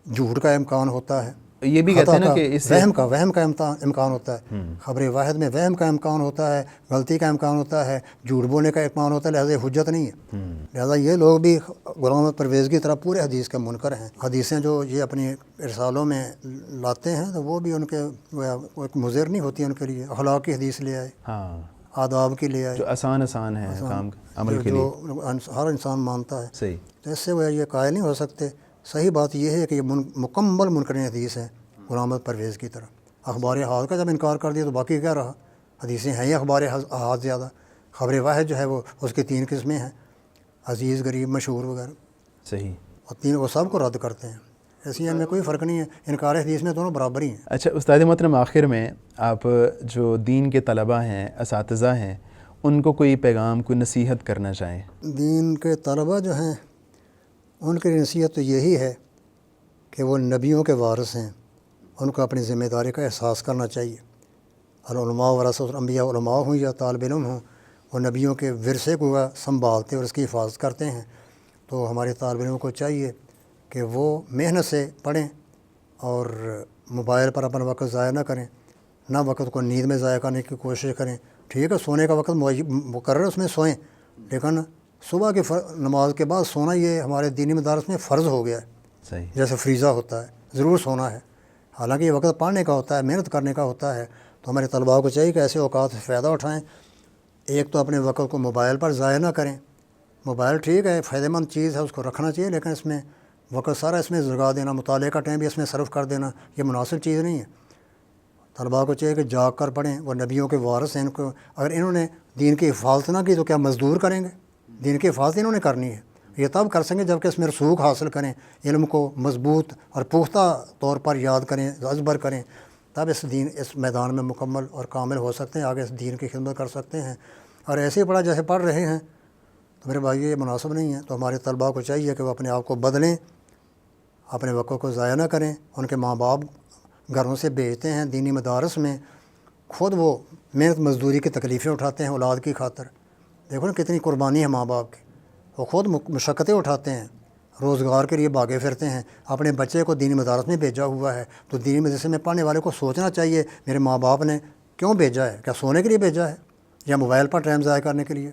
جھوٹ کا امکان ہوتا ہے، یہ بھی کہتے ہیں نا کہ اس وہم کا امکان ہوتا ہے. خبر واحد میں وہم کا امکان ہوتا ہے، غلطی کا امکان ہوتا ہے، جھوٹ بولنے کا امکان ہوتا ہے. لہٰذا یہ حجت نہیں ہے. لہٰذا یہ لوگ بھی غلام محمد پرویز کی طرح پورے حدیث کے منکر ہیں. حدیثیں جو یہ اپنی رسالوں میں لاتے ہیں تو وہ بھی ان کے ایک مضر نہیں ہوتی ان کے لیے. اخلاق کی حدیث لے آئے. ہاں، آداب کی لے آئے، جو آسان ہے کام عمل کے لیے، جو ہر انسان مانتا ہے، صحیح. تو اس سے وہ یہ قائل نہیں ہو سکتے. صحیح بات یہ ہے کہ یہ مکمل منکر حدیث ہے غلام احمد پرویز کی طرح. اخبار احاد کا جب انکار کر دیا تو باقی کیا رہا؟ حدیثیں ہیں ہی اخبار احاد زیادہ. خبر واحد جو ہے وہ اس کی 3 قسمیں ہیں، عزیز، غریب، مشہور وغیرہ، صحیح. اور 3 وہ سب کو رد کرتے ہیں. ایسی ان میں کوئی فرق نہیں ہے، انکار حدیث میں دونوں برابر ہی ہیں. اچھا استاد محترم، آخر میں آپ جو دین کے طلباء ہیں، اساتذہ ہیں، ان کو کوئی پیغام، کوئی نصیحت کرنا چاہیں؟ دین کے طلباء جو ہیں ان کی نصیحت تو یہی ہے کہ وہ نبیوں کے وارث ہیں، ان کو اپنی ذمہ داری کا احساس کرنا چاہیے. العلماء ورثۃ الانبیاء، علماء ہوں یا طالب علم ہوں، وہ نبیوں کے ورثے کو سنبھالتے اور اس کی حفاظت کرتے ہیں. تو ہمارے طالب علموں کو چاہیے کہ وہ محنت سے پڑھیں اور موبائل پر اپنا وقت ضائع نہ کریں، نہ وقت کو نیند میں ضائع کرنے کی کوشش کریں. ٹھیک ہے، سونے کا وقت مقرر اس میں سوئیں، لیکن صبح کی نماز کے بعد سونا یہ ہمارے دینی مدارس میں فرض ہو گیا ہے. صحیح. جیسے فریضہ ہوتا ہے، ضرور سونا ہے. حالانکہ یہ وقت پڑھنے کا ہوتا ہے، محنت کرنے کا ہوتا ہے. تو ہمارے طلباء کو چاہیے کہ ایسے اوقات سے فائدہ اٹھائیں. ایک تو اپنے وقت کو موبائل پر ضائع نہ کریں. موبائل ٹھیک ہے، فائدہ مند چیز ہے، اس کو رکھنا چاہیے، لیکن اس میں وقت سارا اس میں لگا دینا، مطالعے کا ٹائم بھی اس میں صرف کر دینا، یہ مناسب چیز نہیں ہے. طلباء کو چاہیے کہ جاگ کر پڑھیں. وہ نبیوں کے وارث ہیں، ان کو اگر انہوں نے دین کی حفاظت نہ کی تو کیا مزدور کریں گے؟ دین کی حفاظت انہوں نے کرنی ہے. یہ تب کر سکیں جب کہ اس میں رسوخ حاصل کریں، علم کو مضبوط اور پختہ طور پر یاد کریں، ازبر کریں، تب اس میدان میں مکمل اور کامل ہو سکتے ہیں، آگے اس دین کی خدمت کر سکتے ہیں. اور ایسے ہی پڑھا جیسے پڑھ رہے ہیں تو میرے بھائی یہ مناسب نہیں ہے. تو ہمارے طلباء کو چاہیے کہ وہ اپنے آپ کو بدلیں، اپنے وقت کو ضائع نہ کریں. ان کے ماں باپ گھروں سے بھیجتے ہیں دینی مدارس میں، خود وہ محنت مزدوری کی تکلیفیں اٹھاتے ہیں اولاد کی خاطر. دیکھو نا کتنی قربانی ہے ماں باپ کی. وہ خود مشقتیں اٹھاتے ہیں، روزگار کے لیے بھاگے پھرتے ہیں. اپنے بچے کو دینی مدارس میں بھیجا ہوا ہے تو دینی مدرسے میں پڑھنے والے کو سوچنا چاہیے میرے ماں باپ نے کیوں بھیجا ہے؟ کیا سونے کے لیے بھیجا ہے یا موبائل پر ٹائم ضائع کرنے کے لیے؟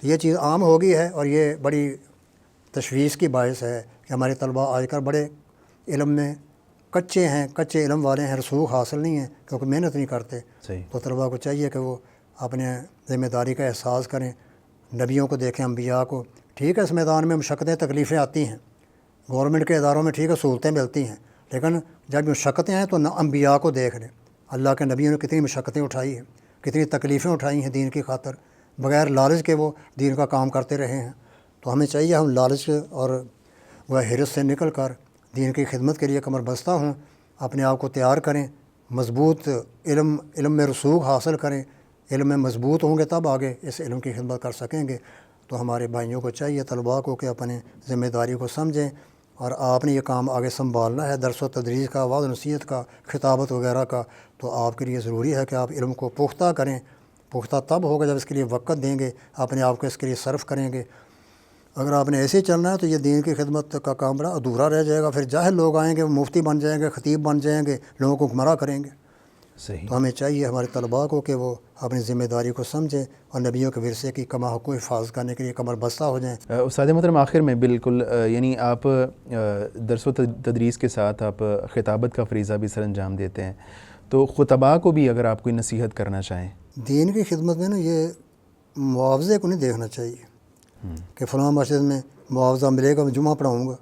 تو یہ چیز عام ہو گئی ہے اور یہ بڑی تشویش کی باعث ہے کہ ہمارے طلباء آج کل بڑے علم میں کچے ہیں، کچے علم والے ہیں، رسوخ حاصل نہیں ہیں کیونکہ محنت نہیں کرتے. صحیح. تو طلباء کو چاہیے کہ وہ اپنے ذمہ داری کا احساس کریں، نبیوں کو دیکھیں، انبیاء کو. ٹھیک ہے، اس میدان میں مشقتیں تکلیفیں آتی ہیں، گورنمنٹ کے اداروں میں ٹھیک ہے سہولتیں ملتی ہیں، لیکن جب مشقتیں ہیں تو انبیاء کو دیکھ لیں. اللہ کے نبیوں نے کتنی مشقتیں اٹھائی ہیں، کتنی تکلیفیں اٹھائی ہیں دین کی خاطر، بغیر لالچ کے وہ دین کا کام کرتے رہے ہیں. تو ہمیں چاہیے ہم لالچ اور وہ حرص سے نکل کر دین کی خدمت کے لیے کمر بستہ ہوں، اپنے آپ کو تیار کریں، مضبوط علم میں رسوخ حاصل کریں. علم میں مضبوط ہوں گے تب آگے اس علم کی خدمت کر سکیں گے. تو ہمارے بھائیوں کو چاہیے، طلباء کو، کہ اپنے ذمہ داری کو سمجھیں اور آپ نے یہ کام آگے سنبھالنا ہے، درس و تدریس کا، وعظ و نصیحت کا، خطابت وغیرہ کا. تو آپ کے لیے ضروری ہے کہ آپ علم کو پختہ کریں. پختہ تب ہوگا جب اس کے لیے وقت دیں گے، اپنے آپ کو اس کے لیے صرف کریں گے. اگر آپ نے ایسے ہی چلنا ہے تو یہ دین کی خدمت کا کام بڑا ادھورا رہ جائے گا. پھر جاہل لوگ آئیں گے، وہ مفتی بن جائیں گے، خطیب بن جائیں گے، لوگوں کو گمراہ کریں گے. صحیح. تو ہمیں چاہیے ہمارے طلباء کو کہ وہ اپنی ذمہ داری کو سمجھیں اور نبیوں کے ورثے کی کما حقوق حفاظت کرنے کے لیے کمر بستہ ہو جائیں. استاد محترم، آخر میں بالکل یعنی آپ درس و تدریس کے ساتھ آپ خطابت کا فریضہ بھی سر انجام دیتے ہیں، تو خطباء کو بھی اگر آپ کوئی نصیحت کرنا چاہیں. دین کی خدمت میں نا یہ معاوضے کو نہیں دیکھنا چاہیے کہ فلاں مسجد میں معاوضہ ملے گا، میں جمعہ پڑھاؤں گا،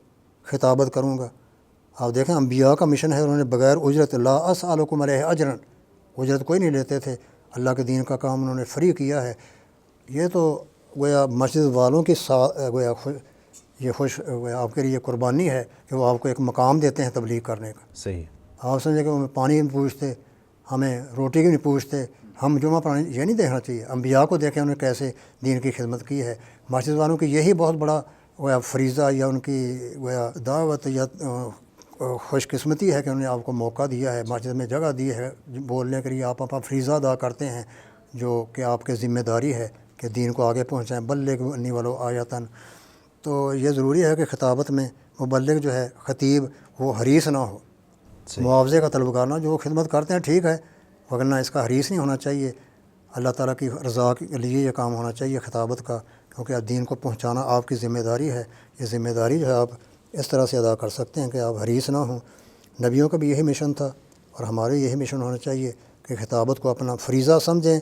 خطابت کروں گا. آپ دیکھیں انبیاء کا مشن ہے، انہوں نے بغیر اجرت، لا اسألکم علیہ اجرا، اجرت کوئی نہیں لیتے تھے. اللہ کے دین کا کام انہوں نے فری کیا ہے. یہ تو گویا مسجد والوں کی گویا یہ گویا آپ کے لیے قربانی ہے کہ وہ آپ کو ایک مقام دیتے ہیں تبلیغ کرنے کا. صحیح. آپ سمجھیں کہ وہ پانی نہیں پوچھتے، ہمیں روٹی کی نہیں پوچھتے، ہم جمعہ پڑھانے، یہ نہیں دیکھنا چاہیے. انبیاء کو دیکھیں انہوں نے کیسے دین کی خدمت کی ہے. مسجد والوں کی یہی بہت بڑا گویا فریضہ یا ان کی گویا دعوت یا خوش قسمتی ہے کہ انہوں نے آپ کو موقع دیا ہے، مسجد میں جگہ دی ہے بولنے کے لیے. آپ اپنا فریضہ ادا کرتے ہیں جو کہ آپ کے ذمہ داری ہے کہ دین کو آگے پہنچائیں. بلغ انی ولو آیۃ. تو یہ ضروری ہے کہ خطابت میں مبلغ جو ہے، خطیب، وہ حریص نہ ہو، معاوضے کا طلبگار نہ. جو خدمت کرتے ہیں ٹھیک ہے، وگرنہ اس کا حریص نہیں ہونا چاہیے. اللہ تعالیٰ کی رضا کے لیے یہ کام ہونا چاہیے خطابت کا، کیونکہ دین کو پہنچانا آپ کی ذمہ داری ہے. یہ ذمہ داری جو ہے آپ اس طرح سے ادا کر سکتے ہیں کہ آپ حریص نہ ہوں. نبیوں کا بھی یہی مشن تھا اور ہمارے یہی مشن ہونا چاہیے کہ خطابت کو اپنا فریضہ سمجھیں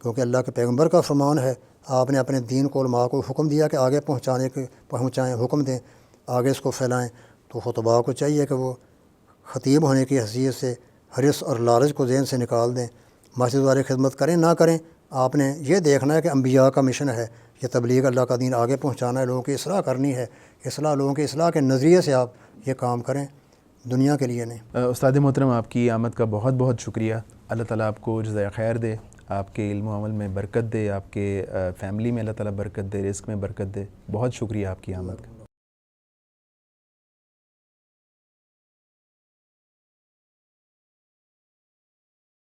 کیونکہ اللہ کے پیغمبر کا فرمان ہے، آپ نے اپنے دین کو علماء کو حکم دیا کہ آگے پہنچائیں، حکم دیں، آگے اس کو پھیلائیں۔ تو خطباء کو چاہیے کہ وہ خطیب ہونے کی حیثیت سے حرص اور لالچ کو ذہن سے نکال دیں۔ مسجد والے خدمت کریں نہ کریں، آپ نے یہ دیکھنا ہے کہ انبیاء کا مشن ہے، یہ تبلیغ اللہ کا دین آگے پہنچانا ہے، لوگوں کی اصلاح کرنی ہے، لوگوں کی اصلاح کے نظریے سے آپ یہ کام کریں، دنیا کے لیے نہیں۔ استاد محترم، آپ کی آمد کا بہت بہت شکریہ۔ اللہ تعالیٰ آپ کو جزائے خیر دے، آپ کے علم و عمل میں برکت دے، آپ کے فیملی میں اللہ تعالیٰ برکت دے، رزق میں برکت دے۔ بہت شکریہ آپ کی آمد کا۔